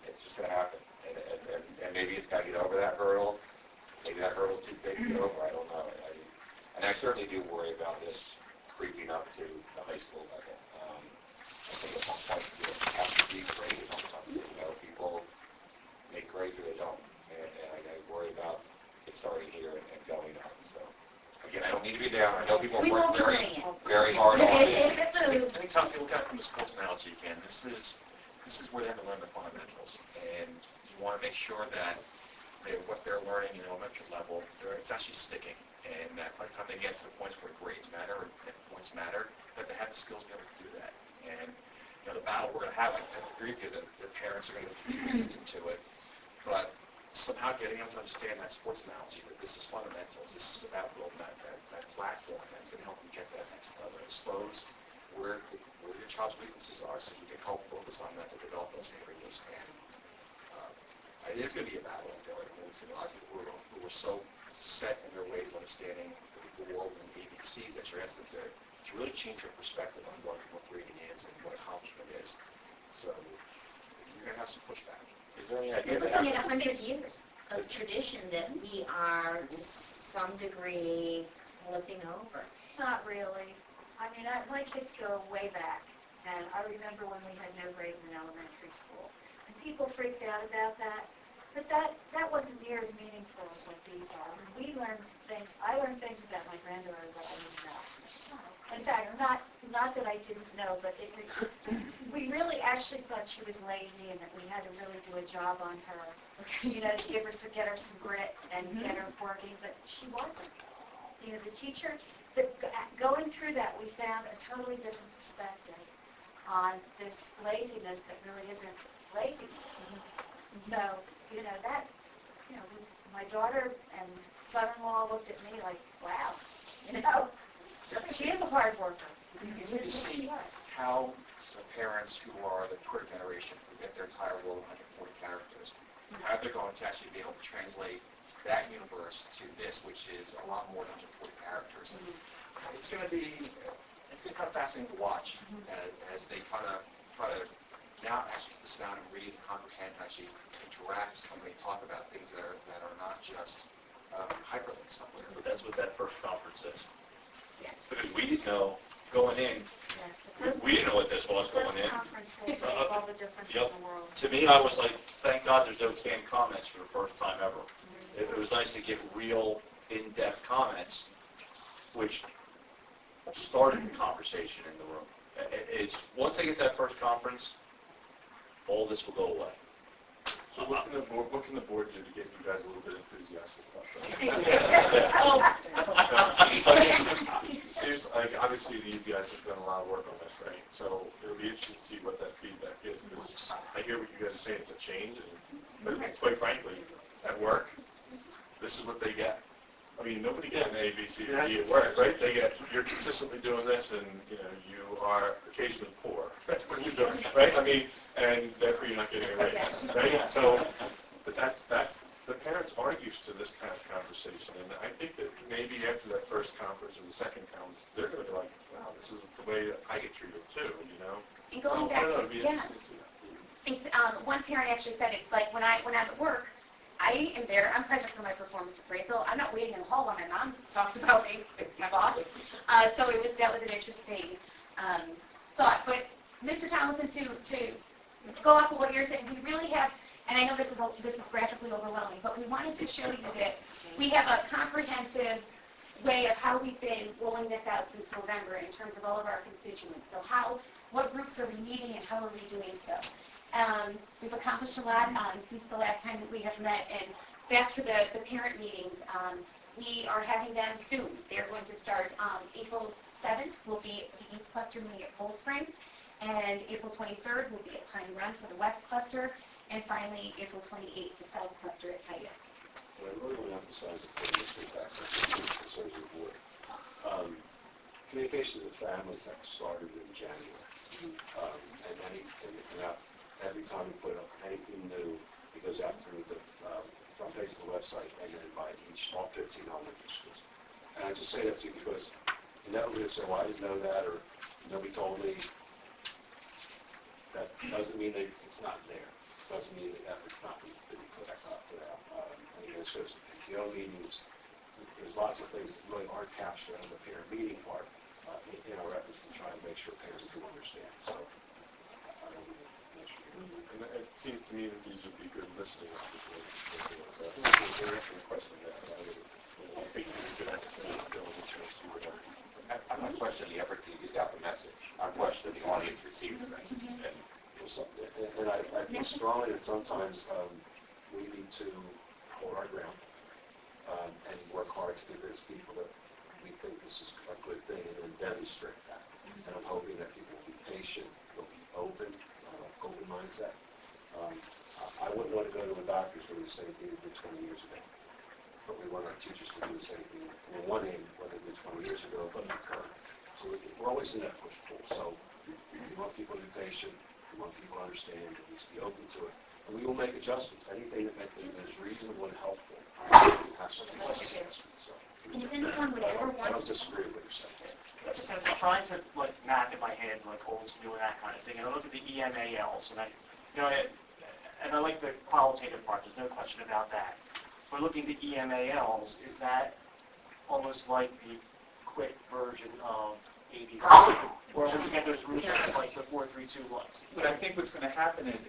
it's just going to happen. And maybe it's got to get over that hurdle. Maybe that hurdle's too big to get over. I don't know. And I certainly do worry about this creeping up to the high school level. I think at some point you have to be graded on something. You know, people make grades or they don't. And I worry about it starting here and going on. So, again, I don't need to be down. I know people work very hard on it. Anytime people come from the sports analogy again, this is where they have to learn the fundamentals. And you want to make sure that what they're learning in elementary level, it's actually sticking. And that by the time they get to the points where grades matter and points matter, that they have the skills to be able to do that. And the battle we're going to have, I agree with you that the parents are going to be resistant to it, but somehow getting them to understand that sports analogy, that this is fundamentals, this is about building that platform that's going to help them get that next level, expose where your child's weaknesses are so you can help focus on that to develop those areas. And it is going to be a battle. It's going to be a lot of people who are so set in their ways of understanding the world and the ABCs that you're asking to really change your perspective on what grading is and what accomplishment is. So you're going to have some pushback. Is there any idea? We're looking at 100 years of tradition that we are, to some degree, flipping over. Not really. I mean, my kids go way back, And I remember when we had no grades in elementary school. And people freaked out about that. But that wasn't near as meaningful as what these are. We learned things, I learned things about my granddaughter that I didn't know. In fact, not that I didn't know, but we really actually thought she was lazy and that we had to really do a job on her, you know, to get her some grit and get her working, but she wasn't. You know, the teacher, going through that, we found a totally different perspective on this laziness that really isn't laziness. So, you know, my daughter and son-in-law looked at me like, wow, you know, she is a hard worker. You need to see how the parents who are the Twitter generation, who get their entire world in 140 characters, how they're going to actually be able to translate that universe to this, which is a lot more than 140 characters. It's going to be kind of fascinating to watch as they try to now actually sit down and read and comprehend and actually interact with somebody, talk about things that are not just hyperlinks somewhere. But that's what that first conference is. Yes. Because we didn't know going in, we didn't know what this was going in. Conference will make all the difference in the world. To me, I was like, thank God there's no canned comments for the first time ever. It was nice to get real, in-depth comments, which started the conversation in the room. It's once I get that first conference, all this will go away. So what can the board do to get you guys a little bit enthusiastic about that? Seriously, like, obviously you guys have done a lot of work on this, right? So it'll be interesting to see what that feedback is. Because I hear what you guys are saying, it's a change, and quite frankly, at work, this is what they get. I mean, nobody gets an A, B, C, or D at work, right? They get, you're consistently doing this, and you know, you are occasionally poor. That's what you're doing, right? I mean, and therefore you're not getting a raise, right? So, but that's the parents are used to this kind of conversation, and I think that maybe after that first conference or the second conference, they're going to be like, wow, this is the way that I get treated too, you know? And going back to, it's, one parent actually said it's like when I'm at work, I am there, I'm present for my performance appraisal. I'm not waiting in the hall while my mom talks about me with my boss. So that was an interesting thought. But Mr. Tomlinson, to go off of what you're saying, we really have, and I know this is graphically overwhelming, but we wanted to show you that we have a comprehensive way of how we've been rolling this out since November in terms of all of our constituents. So what groups are we meeting and how are we doing so? We've accomplished a lot since the last time that we have met, and back to the parent meetings, we are having them soon. They're going to start April 7th will be at the East Cluster meeting at Cold Spring, and April 23rd will be at Pine Run for the West Cluster, and finally April 28th the South Cluster at Titus. Well, I really want to emphasize the feedback concerns of the board. Communication with families that started in January, and every time we put up anything new, it goes out through the front page of the website and then by all 15 elementary schools. And I just say that to you because inevitably you'll say, well, I didn't know that, or nobody told me. That doesn't mean it's not there. It doesn't mean the effort's not being put out. And again, this goes to PTO meetings. There's lots of things that really aren't captured on the parent meeting part in our efforts to try and make sure parents do understand. So, I don't know. And it seems to me that these would be good listening opportunities. I'm not questioning the effort to get out the message. I'm questioning the audience receiving the message. And I think strongly that sometimes we need to hold our ground and work hard to convince people that we think this is a good thing and then demonstrate that. And I'm hoping that people will be patient, they'll be open mindset. I wouldn't want to go to a doctor's doing the same thing we did 20 years ago. But we want our teachers to do the same thing on one end, whether it was 20 years ago, but not current. So we're always in that push-pull. So we want people to be patient. We want people to understand. We need to be open to it. And we will make adjustments. Anything that is reasonable and helpful, we have some adjustments. So And if anyone would ever I want don't to... disagree with what you're saying. Just as I'm trying to map in my head Olds doing that kind of thing, and I look at the EMALs, and I like the qualitative part. There's no question about that. We're looking at EMALs. Is that almost like the quick version of AD, or looking at those rubrics like the 4.3.2 was. But I think what's going to happen is,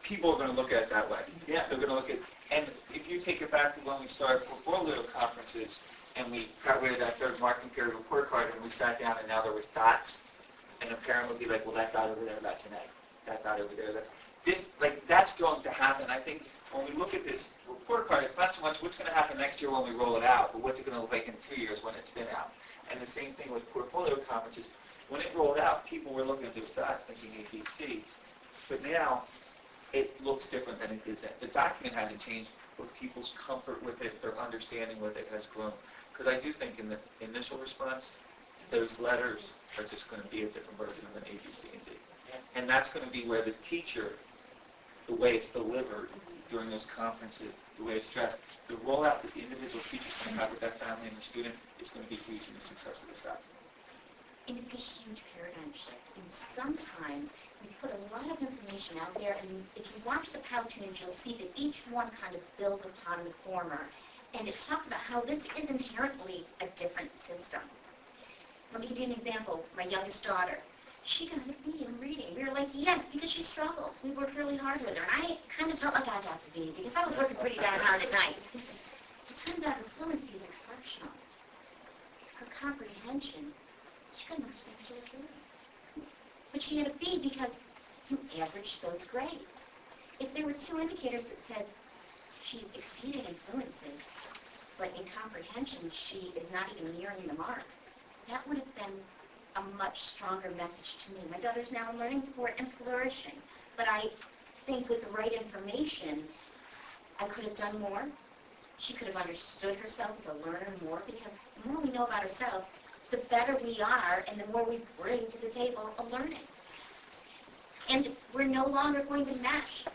people are going to look at it that way. Yeah. They're going to look at, and if you take it back to when we started portfolio conferences, and we got rid of that third marking period report card, and we sat down, and now there was dots, and the parent would be like, well, that dot over there, that's an A. That dot over there, that's going to happen. I think when we look at this report card, it's not so much what's going to happen next year when we roll it out, but what's it going to look like in 2 years when it's been out. And the same thing with portfolio conferences. When it rolled out, people were looking at those dots thinking A, B, C, but now it looks different than it did then. The document hasn't changed, but people's comfort with it, their understanding with it has grown. Because I do think in the initial response, those letters are just going to be a different version of an A, B, C, and D. And that's going to be where the teacher, the way it's delivered during those conferences, the way it's stressed, the rollout that the individual teacher's going to have with that family and the student is going to be key to the success of this document. And it's a huge paradigm shift. And sometimes we put a lot of information out there, and if you watch the PowerTunes, you'll see that each one kind of builds upon the former. And it talks about how this is inherently a different system. Let me give you an example. My youngest daughter, she got a B in reading. We were like, yes, because she struggles. We worked really hard with her. And I kind of felt like I got the B because I was working pretty darn hard at night. It turns out her fluency is exceptional. Her comprehension, she couldn't understand what she was doing. But she had a B because you averaged those grades. If there were two indicators that said she's exceeding in fluency, but in comprehension she is not even nearing the mark, that would have been a much stronger message to me. My daughter's now in learning support and flourishing, but I think with the right information, I could have done more. She could have understood herself as a learner more, because the more we know about ourselves, the better we are and the more we bring to the table of learning. And we're no longer going to mesh.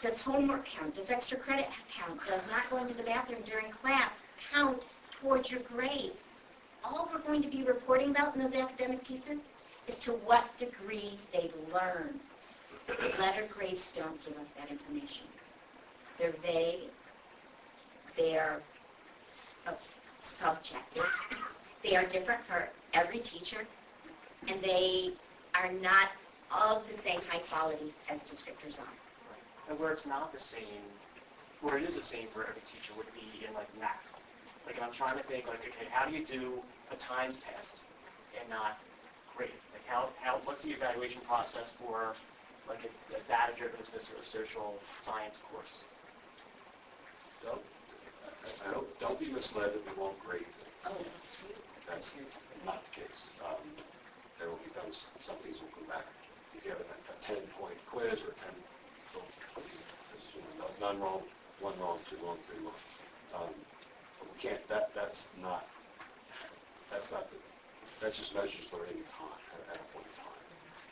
Does homework count? Does extra credit count? Does not going to the bathroom during class count towards your grade? All we're going to be reporting about in those academic pieces is to what degree they've learned. Letter grades don't give us that information. They're vague. They're subjective. They are different for every teacher, and they are not of the same high quality as descriptors are. And where it's not the same, where it is the same for every teacher would be in like math. Like I'm trying to think like, okay, how do you do a times test and not grade? Like what's the evaluation process for like a data-driven business or a social science course? Don't be misled that we won't grade things. Oh, That's not the case. There will be times some things will come back. If you have a 10-point quiz or 10, none wrong, one wrong, two wrong, three wrong. But we can't. That just measures learning time at a point in time.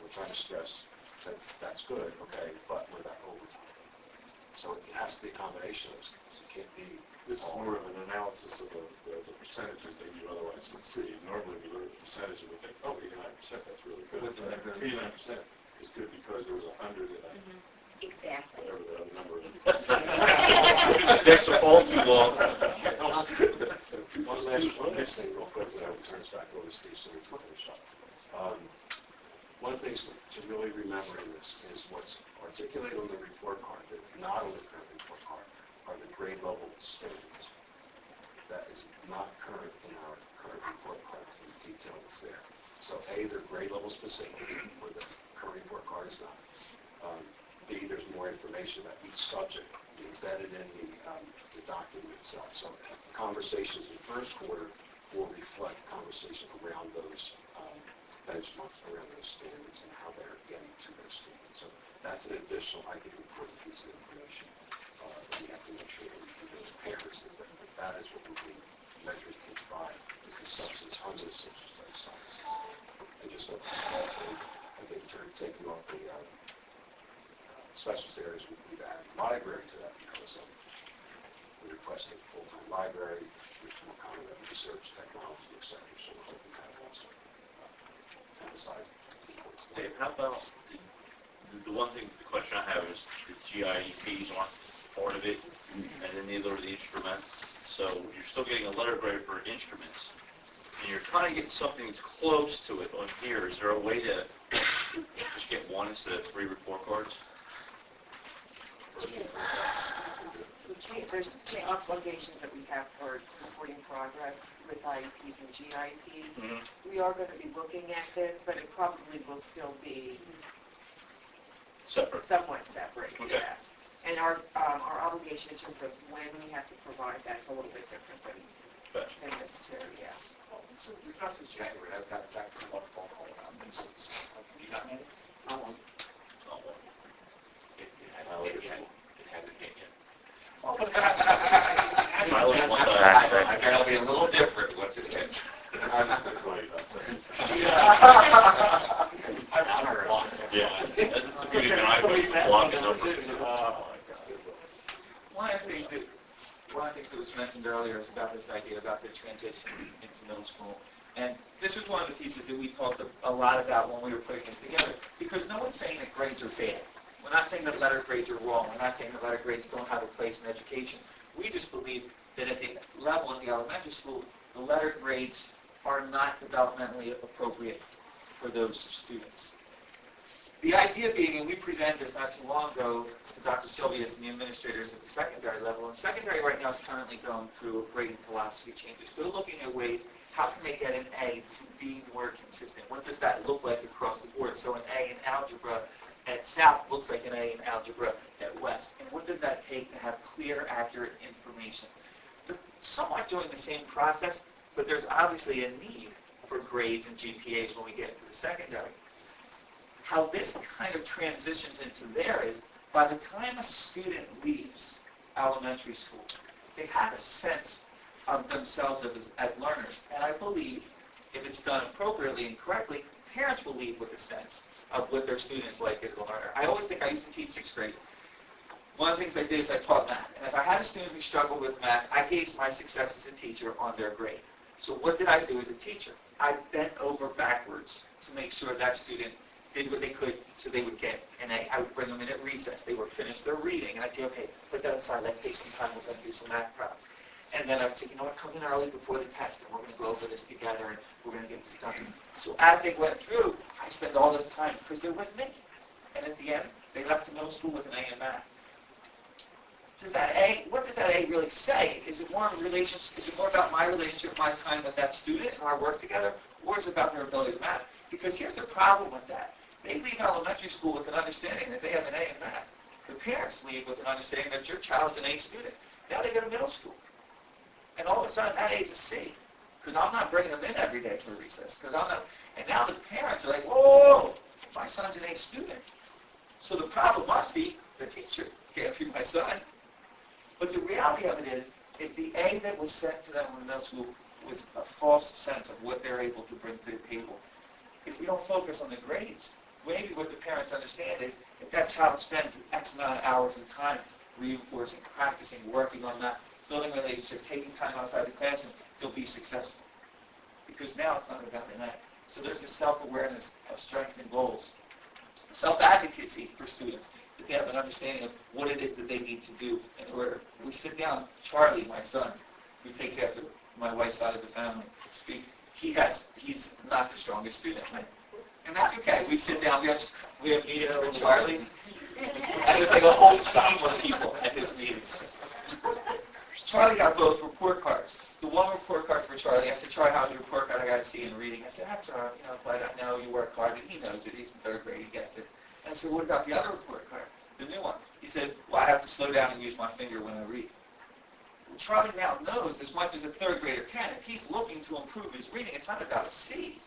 We're trying to stress that that's good, okay, but what about overtime? So it has to be a combination of those. It can't be. This is more of an analysis of the percentages that you otherwise would see. Normally we look at the percentage and we think, oh, 89%, that's really good. What does that really mean? 89% is good because there was 100 and exactly. whatever the other number is. Sticks are all too long. One last thing real quick before we turn us back over to Steve so we can finish up. One of the things to really remember in this is what's articulated on the report card that's not on the current report card are the grade level standards. That is not current in our current report card in detail that's there. So A, they're grade level specific, where the current report card is not. B, there's more information about each subject embedded in the document itself. So conversations in first quarter will reflect conversation around those benchmarks, around those standards, and how they're getting to those students. So that's an additional, I think, important piece of information. We have to make sure that we do those parents that is what we'll be measuring kids by, is the substance, hundreds of social studies sciences. And just a small thing, again, taking off the specialist areas, we've added library to that because we requested full-time library, which is more common than research, technology, et cetera. So we're hoping that also emphasize the importance. Dave, how about the one thing, the question I have is the GIEPs aren't part of it, and then neither are the instruments. So you're still getting a letter grade for instruments, and you're kind of getting something that's close to it on here, is there a way to just get one instead of 3 report cards? There's two obligations that we have for reporting progress with IEPs and GIPs. Mm-hmm. We are going to be looking at this, but it probably will still be Separate. somewhat separate. Okay. Yeah. And our obligation in terms of when we have to provide that's a little bit different than this too. Yeah. Well, since it's not since January, I've got exactly one phone call about this. You got me? Oh, well. It hasn't hit yet. Well, but it hasn't. I gotta be a little different once it hits. I'm not going to call you about that. I'm on our blocks. Yeah, that's a pretty good idea. Blocking them. One of the things that was mentioned earlier is about this idea about the transition into middle school. And this was one of the pieces that we talked a lot about when we were putting this together, because no one's saying that grades are bad. We're not saying that letter grades are wrong. We're not saying that letter grades don't have a place in education. We just believe that at the level in the elementary school, the letter grades are not developmentally appropriate for those students. The idea being, and we presented this not too long ago to Dr. Silvius and the administrators at the secondary level, and secondary right now is currently going through a grading philosophy changes. They're looking at ways, how can they get an A to be more consistent? What does that look like across the board? So an A in algebra at South looks like an A in algebra at West. And what does that take to have clear, accurate information? They're somewhat doing the same process, but there's obviously a need for grades and GPAs when we get to the secondary. How this kind of transitions into there is, by the time a student leaves elementary school, they have a sense of themselves as learners. And I believe, if it's done appropriately and correctly, parents will leave with a sense of what their students like as a learner. I always think I used to teach 6th grade. One of the things I did is I taught math. And if I had a student who struggled with math, I gauged my success as a teacher on their grade. So what did I do as a teacher? I bent over backwards to make sure that student did what they could so they would get an A. I would bring them in at recess. They would finish their reading. And I'd say, okay, put that aside. Let's take some time. We're going to do some math problems. And then I would say, you know what, come in early before the test, and we're going to go over this together, and we're going to get this done. So as they went through, I spent all this time because they're with me. And at the end, they left the middle school with an A in math. What does that A really say? Is it more relationship? Is it more about my relationship, my time with that student, and our work together, or is it about their ability to math? Because here's the problem with that. They leave elementary school with an understanding that they have an A in math. The parents leave with an understanding that your child's an A student. Now they go to middle school. And all of a sudden, that A's a C. Because I'm not bringing them in every day for recess. And now the parents are like, whoa, my son's an A student. So the problem must be the teacher. Can't be my son. But the reality of it is the A that was sent to them in middle school was a false sense of what they're able to bring to the table. If we don't focus on the grades, maybe what the parents understand is if that child spends X amount of hours of time reinforcing, practicing, working on that, building a relationship, taking time outside the classroom, they'll be successful. Because now it's not about an A. So there's this self-awareness of strengths and goals. Self-advocacy for students, that they have an understanding of what it is that they need to do in order. We sit down, Charlie, my son, who takes after my wife's side of the family, he's not the strongest student, right? And that's okay. We sit down, we have meetings for Charlie, and there's like a whole team of people at his meetings. Charlie got both report cards. The one report card for Charlie, I said, Charlie, how's your report card? I got to see in reading. I said, that's all right, but I know you work hard, and he knows it. He's in 3rd grade, he gets it. And I said, what about the other report card, the new one? He says, well, I have to slow down and use my finger when I read. Well, Charlie now knows as much as a 3rd grader can. If he's looking to improve his reading, it's not about a C.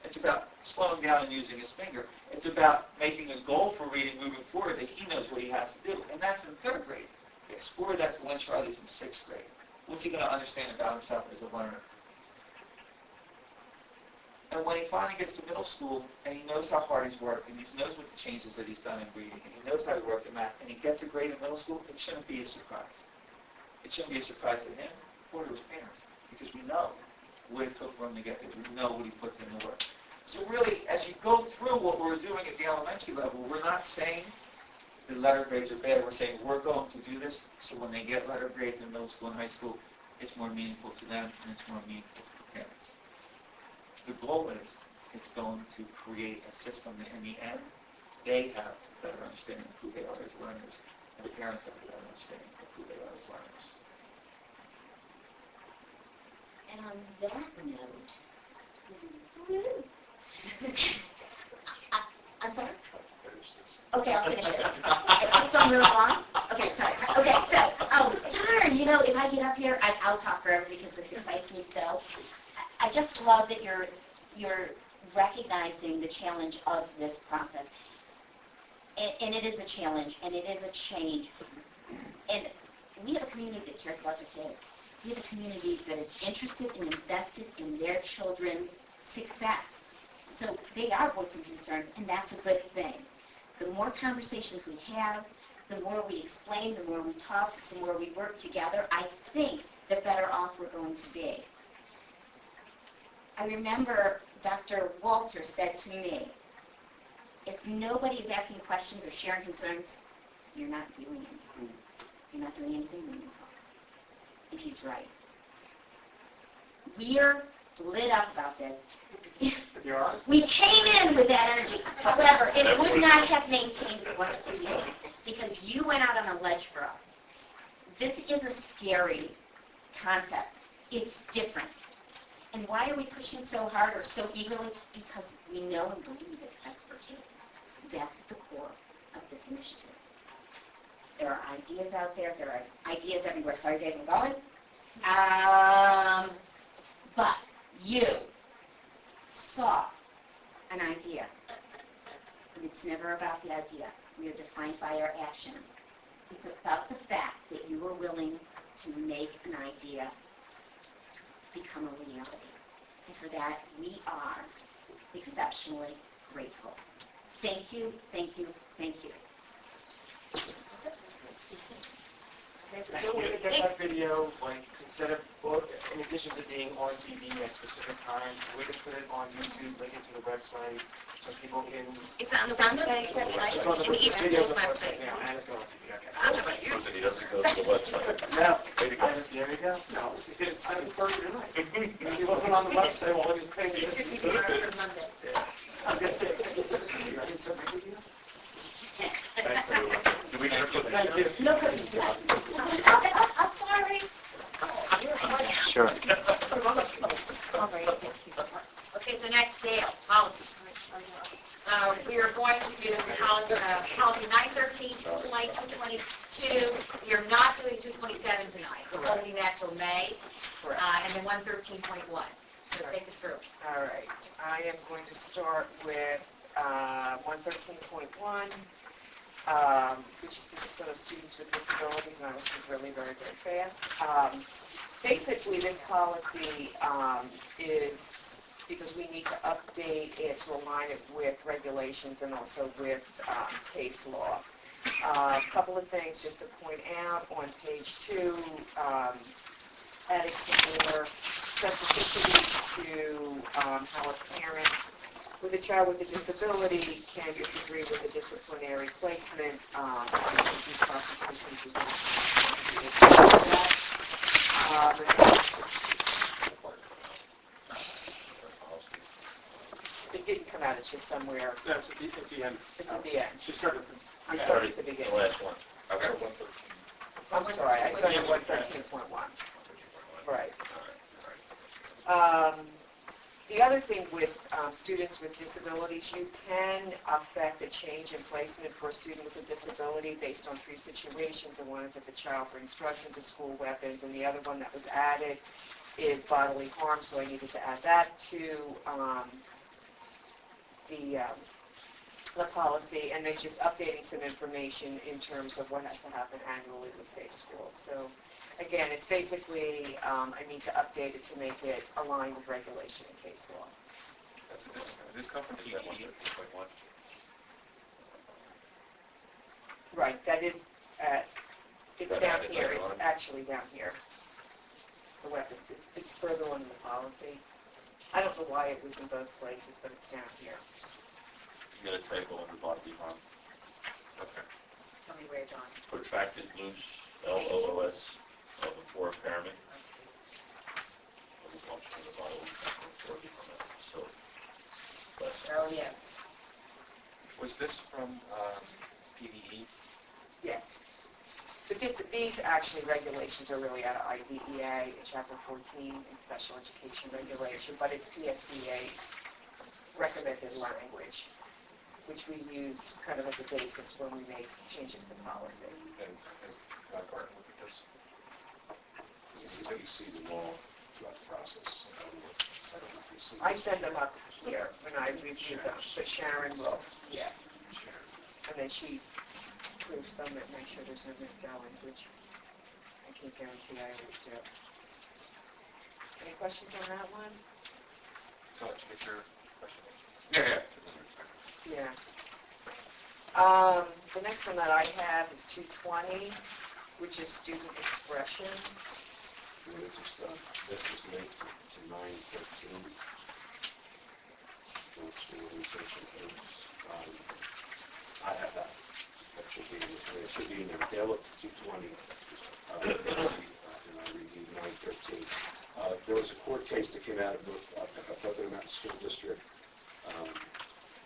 It's about slowing down and using his finger. It's about making a goal for reading moving forward that he knows what he has to do. And that's in 3rd grade. Explore that to when Charlie's in 6th grade. What's he going to understand about himself as a learner? And when he finally gets to middle school, and he knows how hard he's worked, and he knows what the changes that he's done in reading, and he knows how he worked in math, and he gets a grade in middle school, it shouldn't be a surprise. It shouldn't be a surprise to him or to his parents, because we know what it took for him to get there. We know what he puts in the work. So really, as you go through what we're doing at the elementary level, we're not saying the letter grades are bad. We're saying we're going to do this so when they get letter grades in middle school and high school, it's more meaningful to them and it's more meaningful to the parents. the goal is it's going to create a system that in the end, they have a better understanding of who they are as learners, and the parents have a better understanding of who they are as learners. And on that note, I'm sorry? Okay, I'll finish it. It's going really long? Okay, sorry. Okay, so, darn, if I get up here, I'll talk forever because this excites me so. I just love that you're recognizing the challenge of this process. And it is a challenge, and it is a change. And we have a community that cares about the kids. We have a community that is interested and invested in their children's success. So they are voicing concerns, and that's a good thing. The more conversations we have, the more we explain, the more we talk, the more we work together, I think the better off we're going to be. I remember Dr. Walter said to me, if nobody is asking questions or sharing concerns, you're not doing anything. You're not doing anything meaningful. And he's right. We're lit up about this. We came in with that energy. However, it would not have maintained if it wasn't for you, because you went out on a ledge for us. This is a scary concept. It's different. And why are we pushing so hard or so eagerly? Because we know and believe it's best for kids. That's at the core of this initiative. There are ideas out there. There are ideas everywhere. Sorry, Dave, I'm going. But you saw an idea. And it's never about the idea. We are defined by our actions. It's about the fact that you were willing to make an idea become a reality. And for that, we are exceptionally grateful. Thank you, thank you, thank you. Is there a way to get that video, instead of, in addition to being on TV at specific times, a way to put it on YouTube, link it to the website, so people can... It's on the website. It's on the video's on the website now, and it's going to be, okay. I don't know about you. He doesn't go to the website. No. Way to go. There you go. No, he didn't sign it for tonight. He wasn't on the website while he was paying It attention. should be there for Monday. I was going to say, I didn't send my video. Thanks, everyone. Do we have to... Thank you. No cookies. I'm sorry. Sure. Okay, so next, Dale, policies. We are going to policy 913, 220, 222. We are not doing 227 tonight. We're holding that till May. And then 113.1. So take us through. All right. I am going to start with 113.1, which is discipline of students with disabilities, and I will speak really very, very fast. Basically, this policy is because we need to update it to align it with regulations and also with case law. A couple of things just to point out on page 2, adding some more specificity to how a parent with a child with a disability can disagree with a disciplinary placement. These process procedures it didn't come out, it's just somewhere. That's at the end. It's at the end. Just started. I started at the beginning. The last one. Okay. I'm sorry, I started at 113.1. Right. The other thing with students with disabilities, you can affect a change in placement for a student with a disability based on 3 situations. And one is if the child brings drugs into school, weapons, and the other one that was added is bodily harm, so I needed to add that to the policy, and then just updating some information in terms of what has to happen annually with Safe Schools. So again, it's basically, I need to update it to make it align with regulation and case law. This company is at 113.1. Right, that is, it's That down added here, later it's on? actually down here. The weapons, it's further on in the policy. I don't know why it was in both places, but it's down here. You got a typo under bodily harm. Okay. Tell me where, John. Protracted loose, LOOS, before impairment. function of the vital working on that facility. But, Oh, yeah. Was this from PDE? Yes. But these actually regulations are really out of IDEA, Chapter 14, in Special Education Regulation, but it's PSBA's recommended language, which we use kind of as a basis when we make changes to policy. And as Garten look at this, you see them all throughout the process. I don't know if you see I send them up here when I review them, but Sharon will, yeah. And then she proofs them and makes sure there's no misspellings, which I can't guarantee I always do. Any questions on that one? Get your question. Yeah. Yeah. The next one that I have is 220, which is student expression. This is linked to 913. I have that. That should be in there. It should be in there. They look at 220. And I reviewed 913. There was a court case that came out of Brooklyn Mountain School District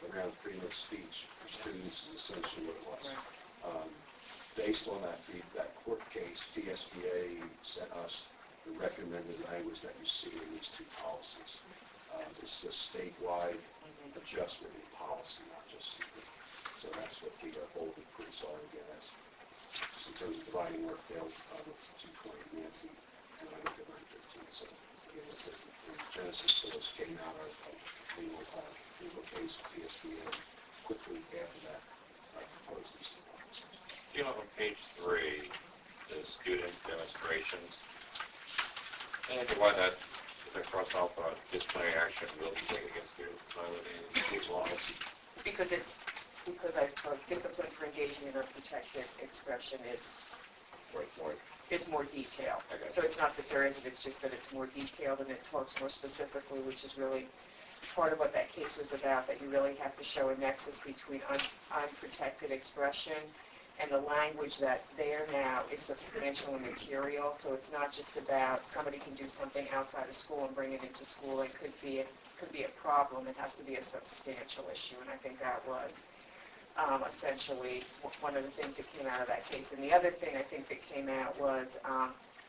around freedom of speech for students is essentially what it was. Based on that court case, PSBA sent us the recommended language that you see in these two policies. This is a statewide adjustment in policy, not just secret. So that's what the bolded prints are again. As in terms of dividing work, they'll look at 220 Nancy, and I look at 913. So again, the genesis for this came out of legal case of PSBA. Quickly after that, I proposed these two policies. You know, on page 3, the student demonstrations, and why that cross out disciplinary action will be taken against students violating school laws. Because I took discipline for engaging in unprotected expression is more detailed. Okay. So it's not that there isn't, it's just that it's more detailed and it talks more specifically, which is really part of what that case was about, that you really have to show a nexus between unprotected expression and the language that's there now is substantial and material. So it's not just about somebody can do something outside of school and bring it into school. It could be a problem. It has to be a substantial issue, and I think that was essentially one of the things that came out of that case. And the other thing I think that came out was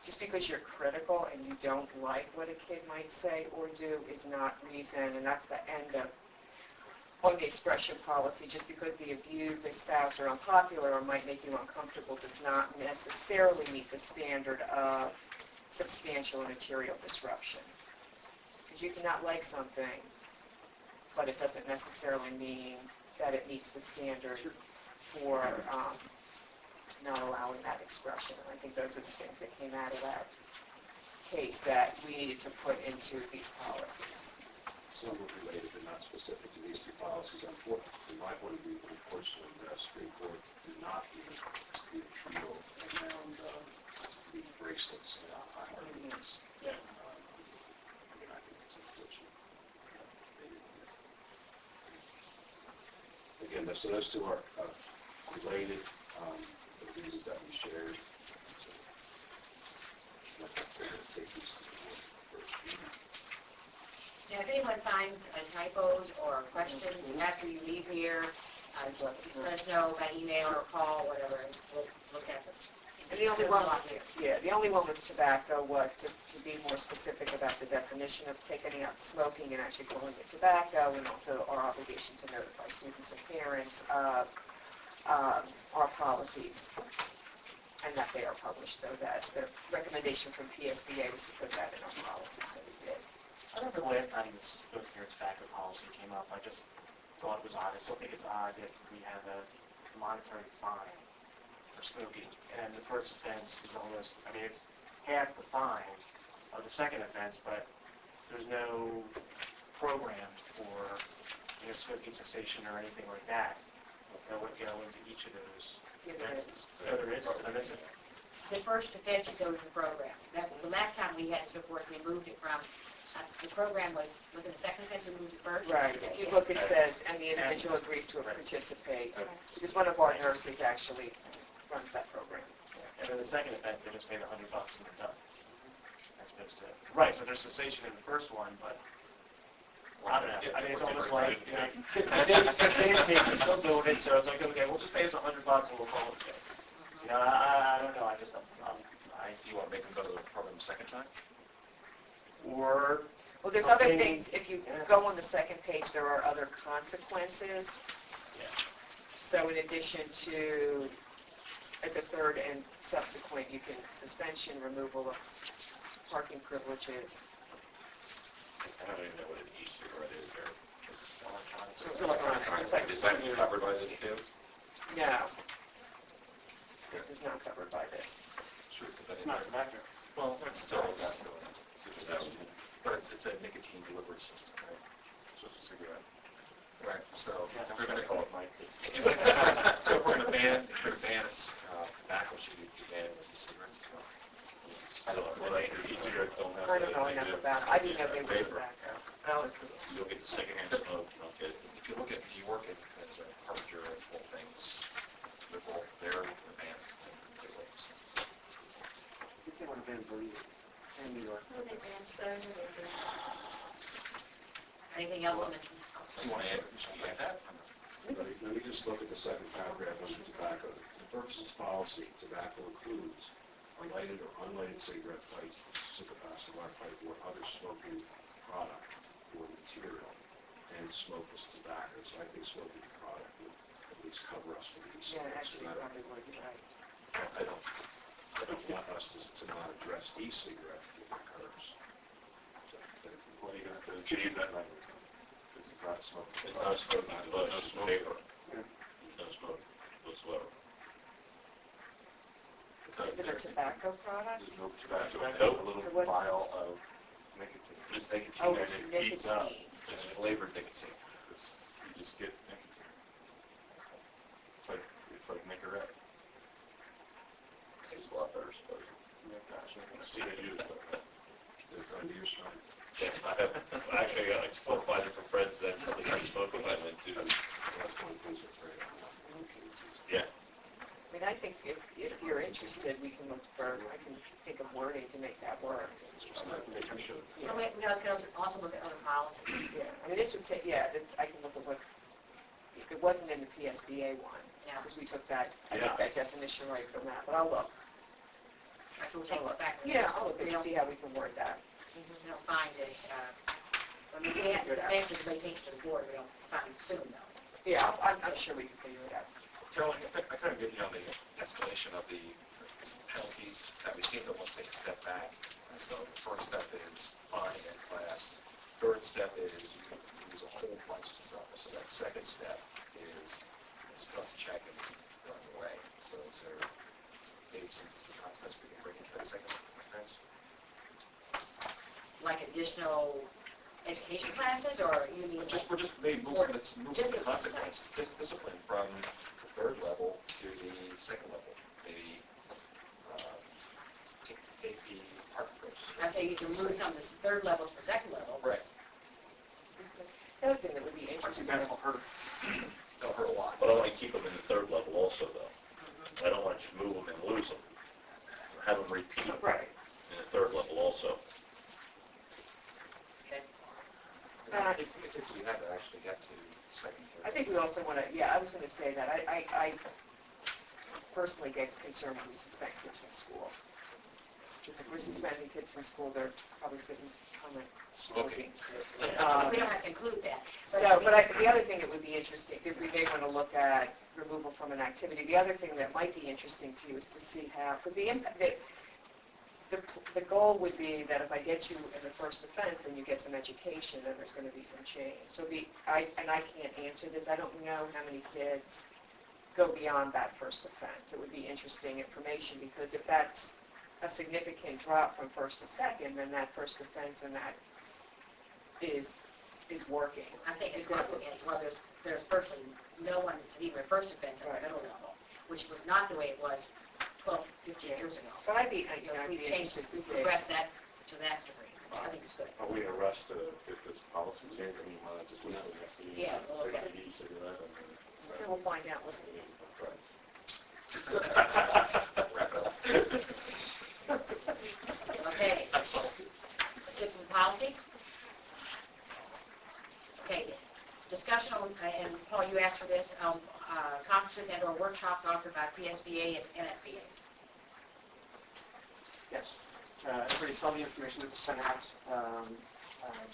just because you're critical and you don't like what a kid might say or do is not reason, and that's the end of on the expression policy. Just because the abused, espoused, or unpopular or might make you uncomfortable does not necessarily meet the standard of substantial and material disruption. Because you cannot like something, but it doesn't necessarily mean that it meets the standard for not allowing that expression. And I think those are the things that came out of that case that we needed to put into these policies. Somewhat related but not specific to these two policies. In my point of view, unfortunately, the Supreme Court did not even appeal around the bracelets. I hardly use. Yeah. I think it's unfortunate. Again, so those two are related, for the reasons that we shared. So, take these to the board first. Now, if anyone finds typos or questions after you leave here, let us know by email or call, whatever, and we'll look at them. And the only one, the only one with tobacco was to be more specific about the definition of taking out smoking and actually calling it tobacco, and also our obligation to notify students and parents of our policies and that they are published. So that the recommendation from PSBA was to put that in our policy, so we did. I remember the last time this smoking or tobacco policy came up, I just thought it was odd. I still think it's odd that we have a monetary fine for smoking, and the first offense is almost, I mean, it's half the fine of the second offense, but there's no program for, smoking cessation or anything like that that would go into each of those offenses. No, there is. I miss it. The first offense would go to the program. The last time we had so forth, we moved it from, the program was it the second offense we moved it first? Right. If you look, it says, and the individual agrees to participate, because one of our nurses actually runs that program. And then the second offense, they just paid $100 and they're done. as opposed to, right, so there's cessation in the first one, but I don't know. I mean, it's almost like, you know, they still doing it, so it's like, okay, we'll just pay us $100 and we'll call it good. You know, I don't know, I just, You want to make them go to the program the second time? or, Well, there's other something- things, if you yeah. go on the second page, there are other consequences. yeah. So in addition to, at the third and subsequent, you can suspension, removal of parking privileges. I don't even know what an e-cigarette is or It's electronic. It's like- Is that covered by this too? No. This is not covered by this. Sure. It's not tobacco. Well, it's still tobacco. But it's a nicotine delivery system, right? So it's a cigarette. Right, so if we're going to call it Mike, so if we're going to ban tobacco, should we ban e-cigarettes as well? I don't know, well, e-cigarettes don't have. I don't know enough about it. I didn't know they were tobacco. You'll get the secondhand smoke, you don't get, if you look at New York, it's a harbinger of all things liberal, they're banned in their ways. I think they would have been burrito in New York. Well, they banned soda, they banned- Anything else on the, You want to add, should we add that? Let me just look at the second paragraph under tobacco. The purposes policy, tobacco includes a lighted or unlighted cigarette pipe, cigar pipe, or other smoking product or material, and smokeless tobacco. So I think smoking product would at least cover us from these. Yeah, actually, you probably would, you're right. I don't want us to not address e-cigarettes if it occurs. So, Well, you're going to have to change that language. This is not a smoke. It's not a smoke, no smoke. Paper. Yeah. There's no smoke whatsoever. Is it a tobacco product? There's no tobacco. Nope. A little So what- vial of nicotine. It's nicotine Oh, and it's it heats up. nicotine. It's flavored nicotine. You just get nicotine. It's like Nicorette. It's a lot better exposure. Yeah, gosh, I've seen it used, but They're going to use some. Yeah, actually, I spoke to 5 different friends that something I spoke with, I went to, That's one thing that's very yeah. I mean, I think if you're interested, we can look for, I can think of wording to make that work. Yeah. well, we can also look at other policies. Yeah, I mean, this would take, yeah, this, I can look at what, it wasn't in the PSBA one, Yeah. because we took that, I Yeah. took that definition right from that, but I'll look. So we'll take this back. Yeah, I'll look and see how we can word that. We don't find it, I mean, we have to, the answers may take to the board, we don't find it soon, though. Yeah, I'm sure we can figure it out. Carol, I kind of get you on the escalation of the penalties that we seem to almost take a step back. And so the first step is fine in class. Third step is you use a whole bunch of stuff. So that second step is discuss and check and run away. So is there maybe some consequence we can bring into that second offense? Like additional education classes, or you mean? We're just maybe move some consequences, discipline from the third level to the second level. Maybe take the park approach. I say you can move some of this third level to the second level. Right. The other thing that would be I think interesting, that's what hurt. That'll hurt a lot. But I want to keep them in the third level also, though. I don't want to just move them and lose them. Have them repeat right, in the third level also. Okay. If we have to actually get to second, I think we also want to, yeah, I was going to say that, I personally get concerned when we suspend kids from school. Because if we're suspending kids from school, they're probably sitting home and smoking. We don't have to include that. No, but the other thing that would be interesting, that we may want to look at removal from an activity, the other thing that might be interesting to you is to see how, because the impact, the goal would be that if I get you in the first offense and you get some education, then there's going to be some change. So I can't answer this, I don't know how many kids go beyond that first offense. It would be interesting information, because if that's a significant drop from first to second, then that first offense and that is working. I think it's complicated. Well, there's firstly no one that's even a first offense at the middle level, which was not the way it was 12, 15 years ago. But I'd be We've changed interested it, to we've see. progressed that to that degree, which I think is good. Are we in a rush to get this policy changed? I mean, why not just wait till the next meeting? Yeah, we'll look at Take the e-cigarette and Okay, we'll find out. We'll see. Okay, Okay, That sounds good. different policies? Okay, discussion on, and Paul, you asked for this, conferences and or workshops offered by PSBA and NSBA. Yes. Everybody saw the information that was sent out.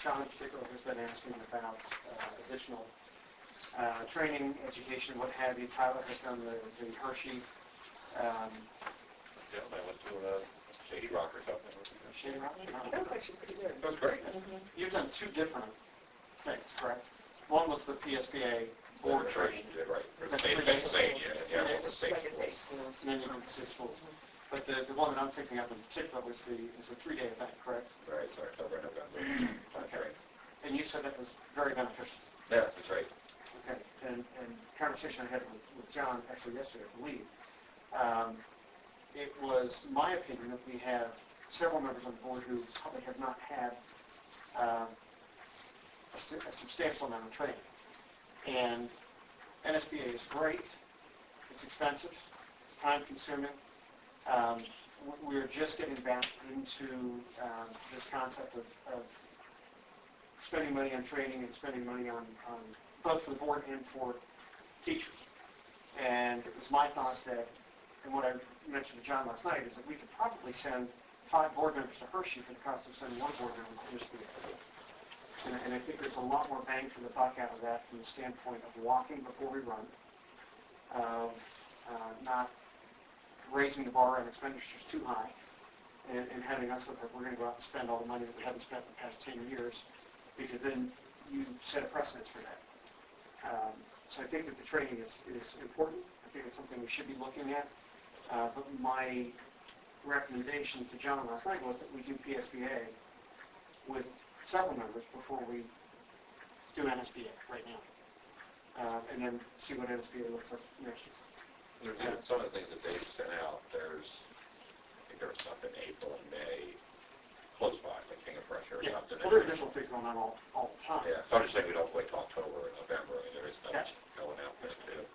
John in particular has been asking about additional training, education, what have you. Tyler has done the Hershey. Yeah, I went to Shady Rock or something. Shady Rock? That was actually pretty good. That was great. You've done two different things, correct? One was the PSBA board training. Right. That's Same 3 thing, days. same, yeah, well, the same. Like I say, schools. And then you went to schools. But the one that I'm thinking of in particular was a 3-day event, correct? Right, it's October, November. Okay. And you said that was very beneficial. Yeah, that's right. Okay. And conversation I had with John actually yesterday, I believe, it was my opinion that we have several members on the board who probably have not had a substantial amount of training. And NSBA is great. It's expensive. It's time-consuming. We're just getting back into this concept of spending money on training and spending money on both for the board and for teachers. And it was my thought that, and what I mentioned to John last night, is that we could probably send 5 board members to Hershey for the cost of sending 1 board member to NSBA. And I think there's a lot more bang for the buck out of that from the standpoint of walking before we run, of not raising the bar on expenditures too high, and having us look like we're going to go out and spend all the money that we haven't spent in the past 10 years, because then you set a precedence for that. So I think that the training is important. I think it's something we should be looking at. But my recommendation to John last night was that we do PSBA with several members before we do NSBA right now, and then see what NSBA looks like next year. There's some of the things that they've sent out. I think there was stuff in April and May, close by, like King of Pressure or something. Well, there are additional things going on all the time. Yeah, so I'm just saying we don't wait till October or November. I mean, there is stuff Gotcha. going out there too.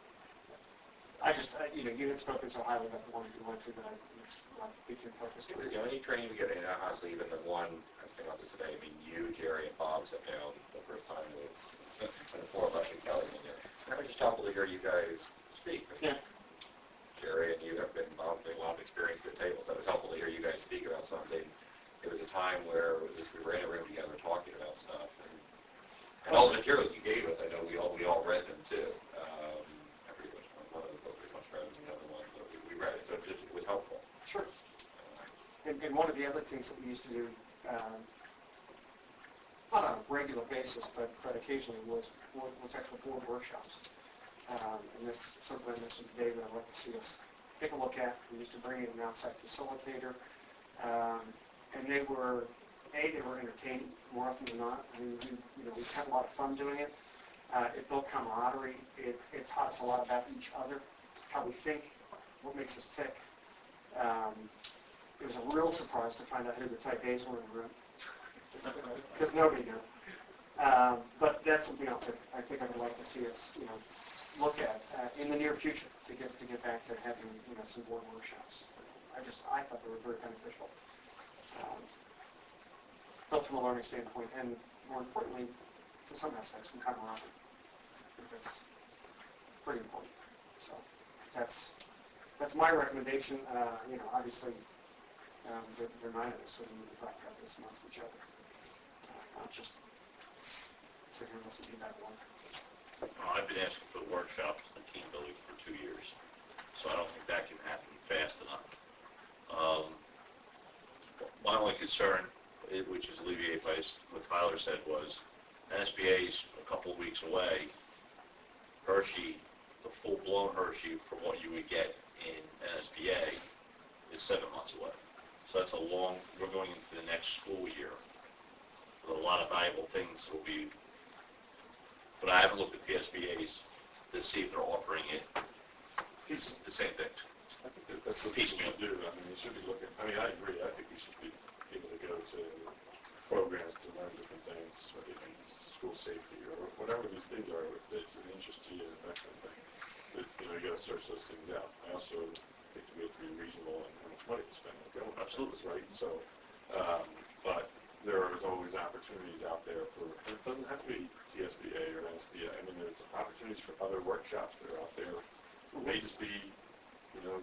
You had spoken so highly about the one that you went to that it's became focused. You know, any training we get in, honestly, even the one, I was thinking about this today, I mean, you, Jerry, and Bob sat down the first time with the 4 of us and Kelly in there. And it was just helpful to hear you guys speak. Yeah. Jerry and you have been involved in a lot of experience at the table, so it was helpful to hear you guys speak about something. It was a time where we were in a room together talking about stuff. And all the materials you gave us, I know we all read them too. I forget which one of the books was much better than the other one, but we read it, so it was helpful. Sure. And one of the other things that we used to do, not on a regular basis, but occasionally, was actual board workshops. And that's something I mentioned today that I'd like to see us take a look at. We used to bring in an outside facilitator, and they were entertaining more often than not. I mean, we had a lot of fun doing it. It built camaraderie. It taught us a lot about each other, how we think, what makes us tick. It was a real surprise to find out who the type A's were in the room, because nobody knew. But that's something else that I think I would like to see us, look at in the near future to get back to having some board workshops. I thought they were very beneficial, both from a learning standpoint and more importantly, to some aspects, from camaraderie. I think that's pretty important. So that's my recommendation. Obviously, there are 9 of us, so we need to talk about this amongst each other, not just sit here and listen to that one. I've been asking for the workshops and team building for 2 years, so I don't think that can happen fast enough. My only concern, which is alleviated by what Tyler said, was NSBA's a couple of weeks away. Hershey, the full-blown Hershey from what you would get in NSBA is 7 months away. So that's we're going into the next school year with a lot of valuable things will be. But I haven't looked at PSBA's to see if they're offering it. It's the same thing. I think that's what people should do. I mean, you should be looking. I mean, I agree. I think you should be able to go to programs to learn different things, whether it be school safety or whatever these things are. If it's an interest to you and that kind of thing, but you got to search those things out. I also think we have to be reasonable on how much money we spend. Like, absolutely right. So But there is always opportunities out there for, and it doesn't have to be PSBA or NSBA. I mean, there's opportunities for other workshops that are out there. It may just be,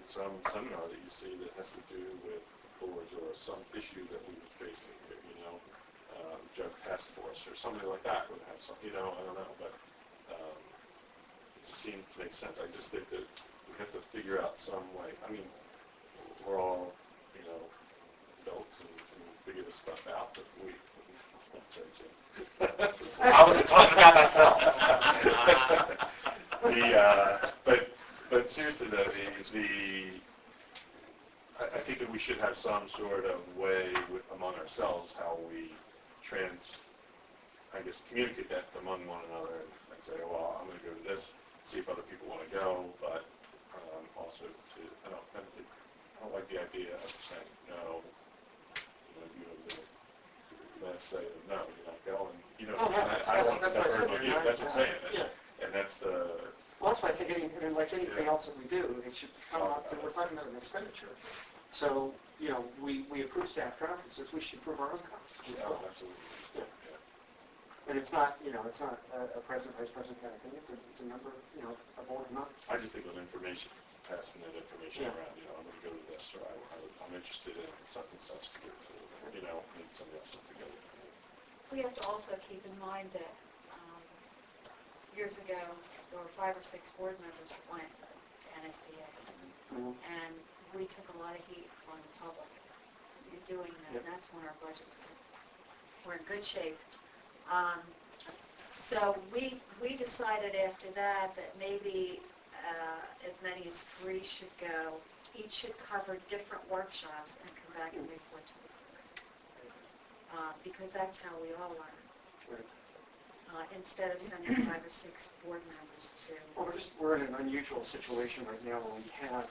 some seminar that you see that has to do with boards or some issue that we were facing, drug task force or something like that would have some, I don't know, but it just seemed to make sense. I just think that we have to figure out some way. I mean, we're all, adults and figure this stuff out, but I wasn't talking about myself. But seriously though, I think that we should have some sort of way among ourselves how we communicate that among one another and say, well, I'm going to go to this, see if other people want to go, but also I don't like the idea of saying no. Let's say no, you're not going. I don't want to step on you. That's what I'm saying. And that's the. Well, that's why I think like anything else that we do, it should come out to, we're talking about an expenditure. So, we approve staff conferences, we should approve our own conferences. Oh, absolutely. Yeah. And it's not, it's not a president, vice president kind of thing, it's a member, a board of members. I just think of information, passing that information around, I'm going to go to this, or I'm interested in such and such to go to, maybe somebody else wants to go. We have to also keep in mind that years ago, there were 5 or 6 board members that went to NSBA. And we took a lot of heat from the public in doing that. And that's when our budgets were in good shape. So we decided after that maybe as many as 3 should go. Each should cover different workshops and come back and report to the board. Because that's how we all learn. Instead of sending 5 or 6 board members to... Well, we're in an unusual situation right now where we have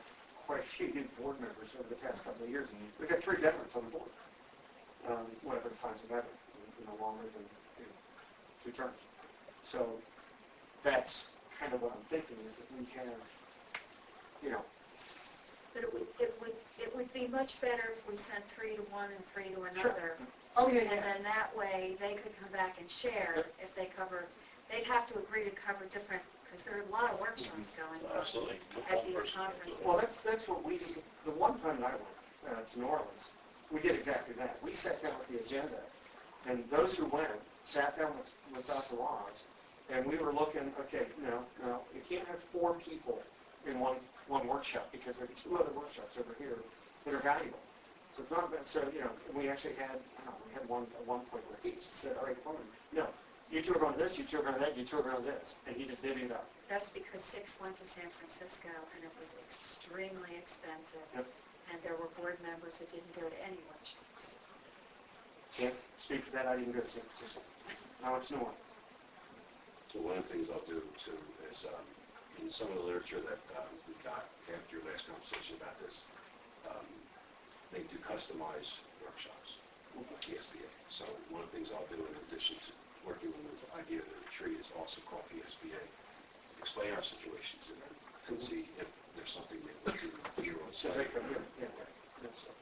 quite a few new board members over the past couple of years. We've got 3 veterans on the board, whatever defines a veteran, longer than 2 terms. So that's kind of what I'm thinking is that we have, But it would be much better if we sent 3 to one and 3 to another. Sure. Oh, yeah. And then that way they could come back and share if they cover. They'd have to agree to cover different, because there are a lot of workshops going on Absolutely. at these conferences. Well, that's what we did. The one time that I went to New Orleans, we did exactly that. We sat down with the agenda, and those who went sat down with Dr. Laws, and we were looking, okay, no, you can't have 4 people in one workshop because there are 2 other workshops over here that are valuable. So it's not bad. So, we actually had, we had one at one point where he said, all right, fine, no, you 2 are going to this, you 2 are going to that, you 2 are going to this. And he just divvied it up. That's because 6 went to San Francisco, and it was extremely expensive. Yep. And there were board members that didn't go to any workshops. Can't speak for that. I didn't go to San Francisco. Now it's New Orleans. So one of the things I'll do, too, is in some of the literature that we got after your last conversation about this, they do customized workshops with PSBA. So one of the things I'll do in addition to working on the idea of the retreat is also call PSBA, explain our situations, and see if there's something that we can do on So site. they come here. Yeah.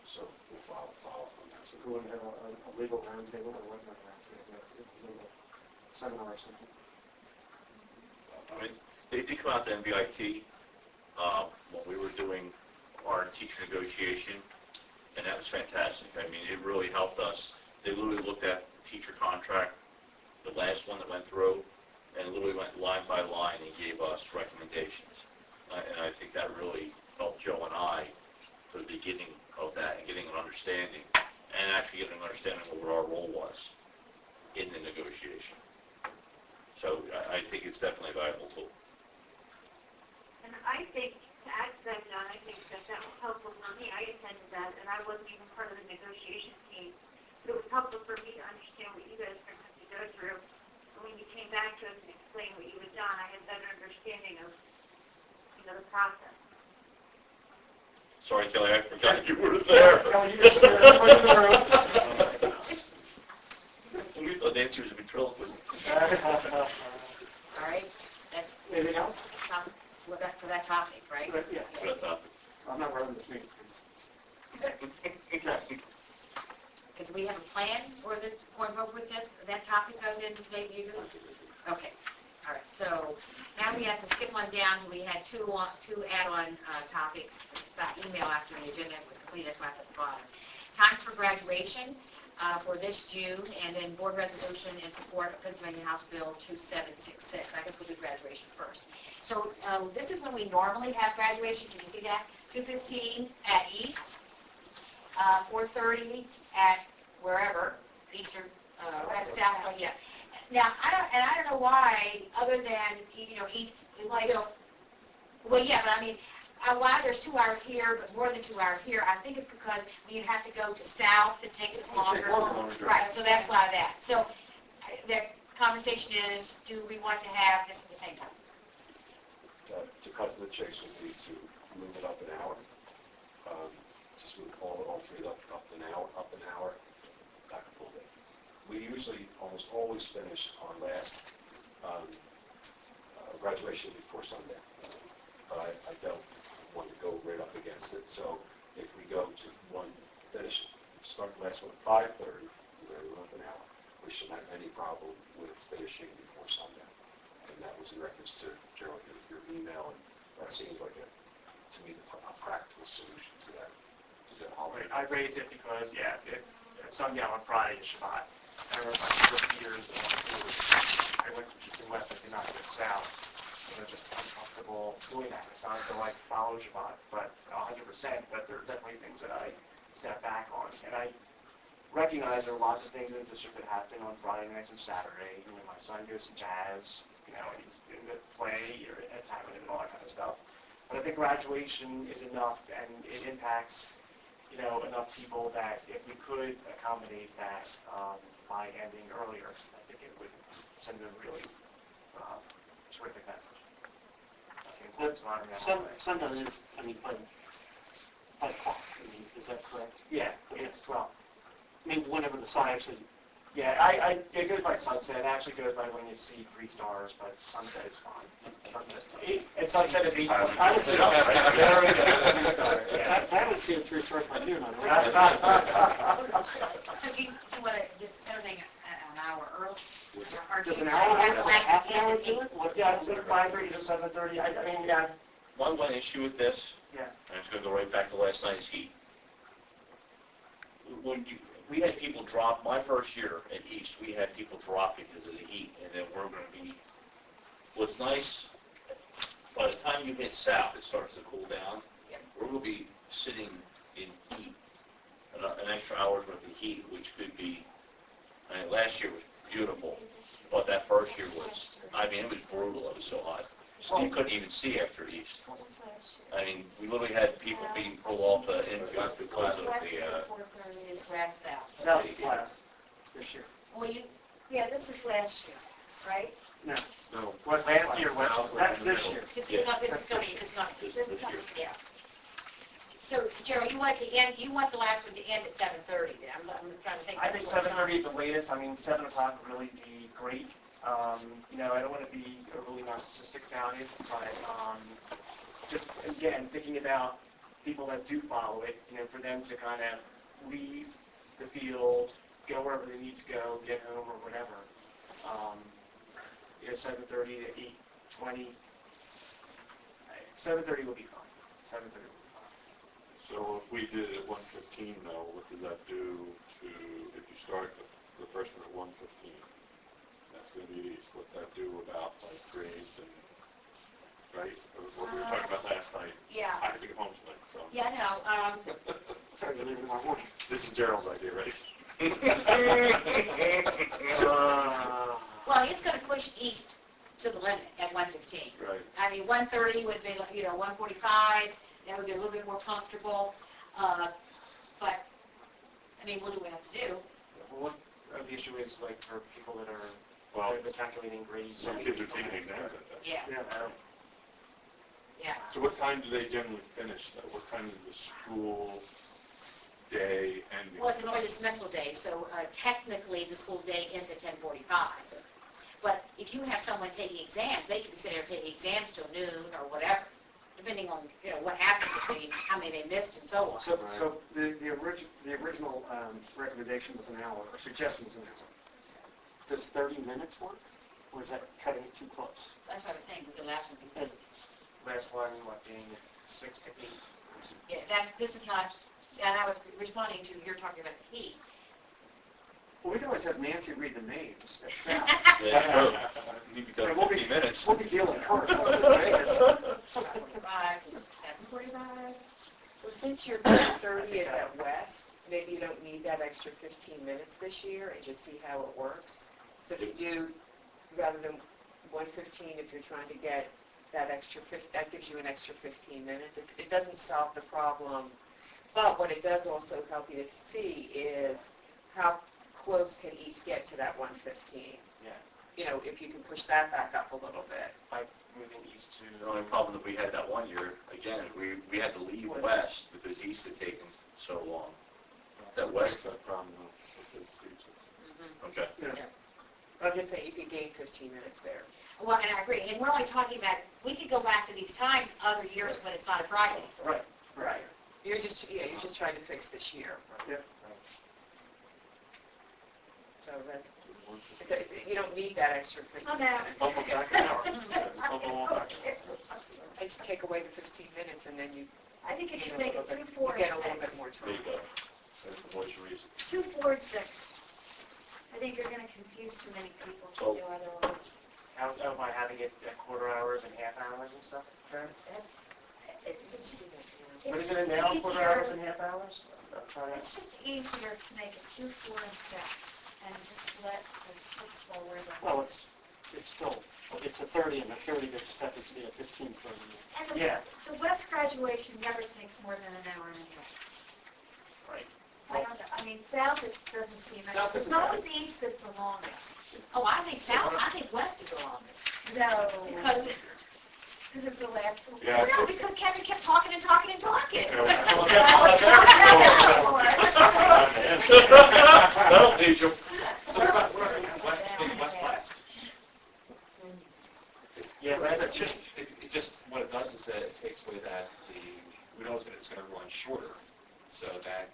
So we'll follow up on that. So We wouldn't have a legal roundtable or whatnot. A seminar or something. I mean, they did come out to NBIT when we were doing our teacher negotiation, and that was fantastic. I mean, it really helped us. They literally looked at the teacher contract, the last one that went through, and literally went line by line and gave us recommendations. And I think that really helped Joe and I for the beginning of that and getting an understanding, and actually getting an understanding of what our role was in the negotiation. So I think it's definitely a valuable tool. And I think, to add to that, John, I think that was helpful for me. I attended that, and I wasn't even part of the negotiation team. But it was helpful for me to understand what you guys were going to go through. And when you came back to us and explained what you had done, I had a better understanding of, the process. Sorry, Kelly, I forgot you were there. We thought Nancy was a ventriloquist. All right? Anything else? Well, that's for that topic, right? Yeah. Good topic. I'm not running this meeting. Because do we have a plan for this, going forward with that topic other than today you do? Okay, all right, so now we have to skip on down, we had two add-on topics by email after the agenda was complete, that's why it's at the bottom. Times for graduation for this June, and then board resolution in support of Pennsylvania House Bill 2766. I guess we'll do graduation first. So this is when we normally have graduation, can you see that? 2:15 at East, 4:30 at wherever, Eastern, South, yeah. Now, I don't know why, other than, East, like, well, yeah, but I mean, why there's 2 hours here, but more than 2 hours here, I think it's because when you have to go to South, it takes us longer. Right, so that's why that. So the conversation is, do we want to have this at the same time? To cut to the chase would be to move it up an hour. Just move all three up an hour, back a full day. We usually almost always finish our last graduation before sundown, but I don't want to go right up against it. So if we go to start the last one at 5:30, we're up an hour. We shouldn't have any problem with finishing before sundown. And that was in reference to Gerald, your email, and that seems like to me a practical solution to that. I raised it because, at sundown on Friday is Shabbat. I remember my first years, I went from East and West, I did not go south. And I was just uncomfortable doing that. It sounds like follow Shabbat, but 100%, but there are definitely things that I step back on. And I recognize there are lots of things in the district that happen on Friday nights and Saturday. My son goes to jazz, and he's in the play, or it's happening and all that kind of stuff. But I think graduation is enough, and it impacts enough people that if we could accommodate that by ending earlier, I think it would send a really terrific message. Sundown is, by 5 o'clock, is that correct? Yeah, it's 12. Whenever the sun actually... Yeah, it goes by sunset. It actually goes by when you see 3 stars, but sunset is fine. And sunset is 8. I would say there we go, 3 stars. Yeah. I would see it 3 stars by noon on the So do you want to just set everything an hour early? Does an hour half an hour do it? Yeah, it's 5:30 to 7:30. I mean, yeah. One issue with this, Yeah. and it's going to go right back to last night's heat. We had people drop, my first year at East, we had people dropping because of the heat, and then we're going to be, what's nice, by the time you hit south, it starts to cool down. We're going to be sitting in heat, an extra hour's worth of heat, which could be, last year was beautiful, but that first year was, it was brutal, it was so hot. So you couldn't even see after East. We literally had people being pulled off the infield because of West the, is West South. South is last this year. Well, This was last year, right? No. Last year, West was That's this year. this is coming, this year. yeah. So, Jerry, you want the last one to end at 7:30 then? I'm trying to think. I think 7:30 at the latest. 7 o'clock would really be great. I don't want to be overly narcissistic about it, but just, again, thinking about people that do follow it, for them to kind of leave the field, go wherever they need to go, get home or whatever. 7:30 to 8:20. 7:30 will be fine. 7:30 will be fine. So if we did it at 1:15 though, what does that do to, if you start the first one at 1:15? That's going to be East. What's that do about grades and, right? What we were talking about last night. Yeah. I have to get home tonight, so. Yeah, I know. Sorry, you're leaving tomorrow morning. This is Gerald's idea, right? Well, it's going to push East to the limit at 1:15. Right. 1:30 would be, 1:45. That would be a little bit more comfortable. But, what do we have to do? Well, the issue is, for people that are they're calculating grades. Some kids are taking exams at that. Yeah. Yeah. So what time do they generally finish though? What time is the school day ending? Well, it's an early dismissal day, so technically the school day ends at 10:45. But if you have someone taking exams, they could be sitting there taking exams till noon or whatever. depending on, what happened to me, how many they missed and so on. So the original recommendation was an hour, or suggestion was an hour. Does 30 minutes work? Or is that cutting it too close? That's what I was saying with the last one, because, Last one, being 6 to 8? this is not, and I was responding to, you're talking about the heat. Well, we can always have Nancy read the names at SAP. Yeah, true. You'd be done in We'll 15 minutes. We'll be dealing cards in Vegas. 45 to 7:45. Well, since your 30 is at West, maybe you don't need that extra 15 minutes this year and just see how it works. So if you do, rather than 1:15, if you're trying to get that extra, that gives you an extra 15 minutes. It doesn't solve the problem, but what it does also help you to see is how close can East get to that 1:15. Yeah. If you can push that back up a little bit. By moving east to... The only problem that we had that one year, again, we had to leave West because East had taken so long. That West... That's that problem with the students. Okay. I'm just saying you could gain 15 minutes there. Well, and I agree, and we're only talking about, we could go back to these times other years when it's not a Friday. Right. Right. You're just trying to fix this year. Yep. So that's, you don't need that extra 15 I'm minutes. out. Bump them back an hour. Bump them all back. I just take away the 15 minutes and then you I think you should make it 2, 4, you and get a little bit 6. more There you time. go. That's the voice of reason. 2, 4, and 6. I think you're going to confuse too many people to do otherwise. How about having it at quarter hours and half hours and stuff? It's just, What is it's it now, quarter easier. hours and half hours? I'm trying to... It's just easier to make it 2, 4, and 6, and just let the kids go where they're Well, it's still, it's a 30, and a 30, there just happens to be a 15 for me. And Yeah. the West graduation never takes more than an hour anyway. Right. I don't know. I mean, South, it doesn't seem... South It's isn't always East that's the longest. Oh, I think South, I think West is the longest. No. Because, it's the last one. Yeah. no, because Kevin kept talking and talking and talking. That'll teach them. So what about West, West last? Yeah, but that's just... It just, what it does is that it takes away that we know it's going to run shorter, so that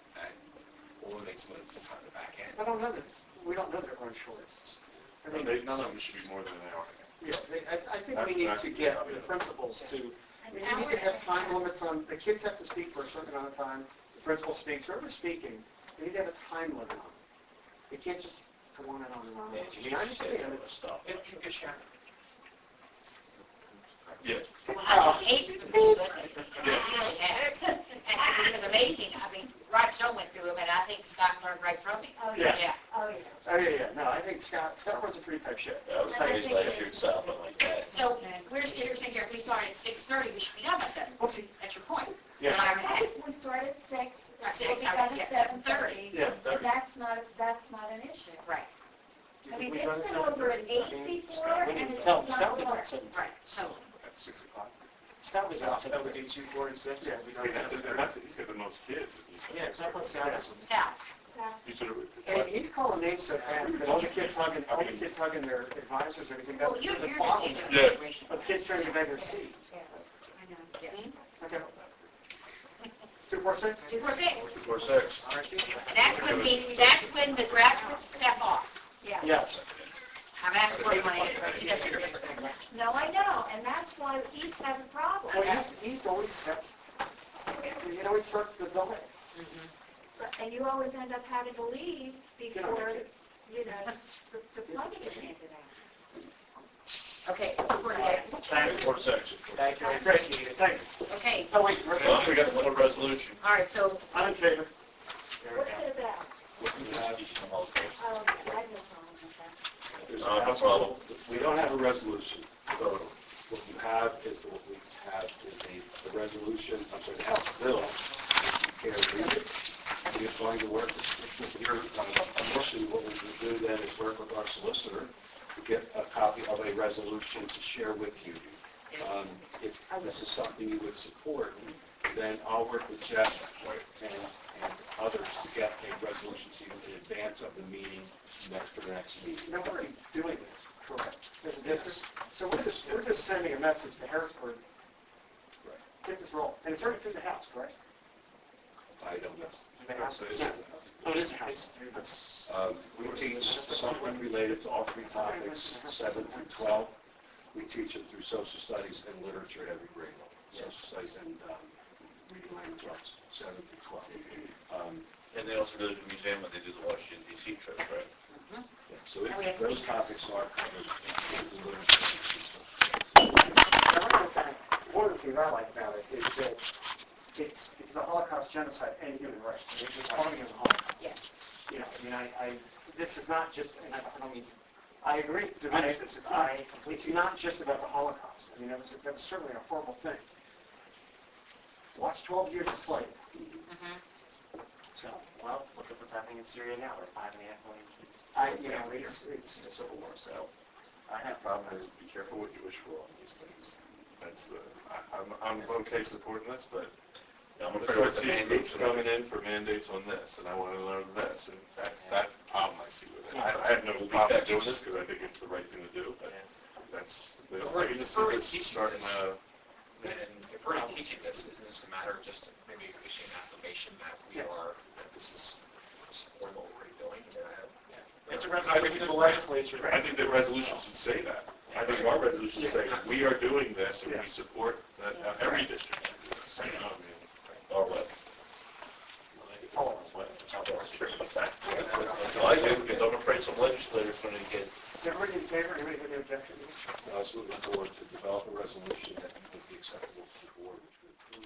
eliminates some of the time in the back end. I don't know that, we don't know that it runs short. I mean, None of them should be more than an hour. yeah, I think we need to get the principals to, we need to have time limits on, the kids have to speak for a certain amount of time, the principal speaks, whoever's speaking, they need to have a time limit on it. They can't just go on and on and on. Yeah, I mean, I understand, it's, stuff. It can get Sharon. Yeah. Well, I think 8 is pretty good. It really has. And it was amazing. I mean, Rod Stone went through them, and I think Scott learned right from him. Oh, Yeah. yeah. Oh, yeah. oh, yeah, no, I think Scott runs a pretty tight ship. I was thinking last year South, something like that. So we're sitting here, if we started at 6:30, we should be done by 7. Oopsie. That's your point. Yeah. An hour and a half. We start at 6, Right, we'll be done at 7:30. Yeah. And that's not an issue. Right, I mean, We it's run been it over at 8 before, We and didn't it's tell not Scott did over. at 7. right. So, At 6 o'clock. Scott was out, so that That would would be... be 2, 4, and 6? Yeah. We I mean, don't he's got the most kids. Yeah, it's not what Scott has. South. So, You should have... And he's calling names so fast that all the kids hugging their advisors and everything. Well, you're There's a just bottle in Yeah. information. of kids trying to beg their seat. yes, I know. Yeah. Okay. 2, 4, 6? 2, 4, 6. 4, 6. And that's when the graduates step off. Yeah. Yes. I'm asking for my, he doesn't listen. No, I know, and that's why East has a problem. Well, East always sets, it always starts the delay. And you always end up having to leave before, the diplomas are handed out. Okay, 2, 4, 6. Thank you. 4, 6. Thank you. Great, thanks. Okay, Oh, wait, Well, we got one resolution. all right, so, I'm in favor. What's it about? What we have each of them. Oh, I have no problem with that. No problem. We don't have a resolution, so what you have is, what we have is the resolution, I'm sorry, the House bill. You can read it. We're going to work, your motion, what we will do then is work with our solicitor to get a copy of a resolution to share with you. If this is something you would support, then I'll work with Jeff and others to get a resolution to you in advance of the meeting for the next meeting. Now, we're already doing this, correct, as a district. So we're just sending a message to Harrisburg get this rolling. And it's already through the House, correct? I don't know. The House? This Yeah. is- Oh, it is a House. We teach something related to all 3 topics, 7 through 12. We teach it through social studies and literature at every grade level. Social studies and reading language arts, 7 through 12. And they also go to the museum when they do the Washington DC trip, right? Yeah, so And we have those speakers. topics are covered in the literature. One of the things I like about it is that it's the Holocaust, genocide, and human rights. It's farming of the Holocaust. Yes. You know, I mean, this is not just, and I don't mean, I agree, diminish this. It's not just about the Holocaust. I mean, that was certainly a horrible thing. Watch 12 Years a Slave. So, Well, look at what's happening in Syria now, where 5.5 million kids. it's a civil war, so. I have a problem is be careful what you wish for on these things. That's I'm okay supporting this, but I'm I'm afraid afraid with the see mandates groups coming in for mandates on this, and I want to learn this, and that's the problem I see with it. I have no problem doing this because I think it's the right thing to do, but that's, I can just see this starting And if we're not teaching this, isn't this a matter of just maybe issuing an affirmation that that this is supporting what we're doing? It's a resolution to the legislature. I think the resolution should say that. I think our resolution should say, we are doing this, and we support every district. You know, I mean, Or what? all of us, what? Well, I do, because I'm afraid some legislators are going to get, Is everybody in favor? Anybody have any objection? I was looking forward to develop a resolution that would be acceptable to the board, which would approve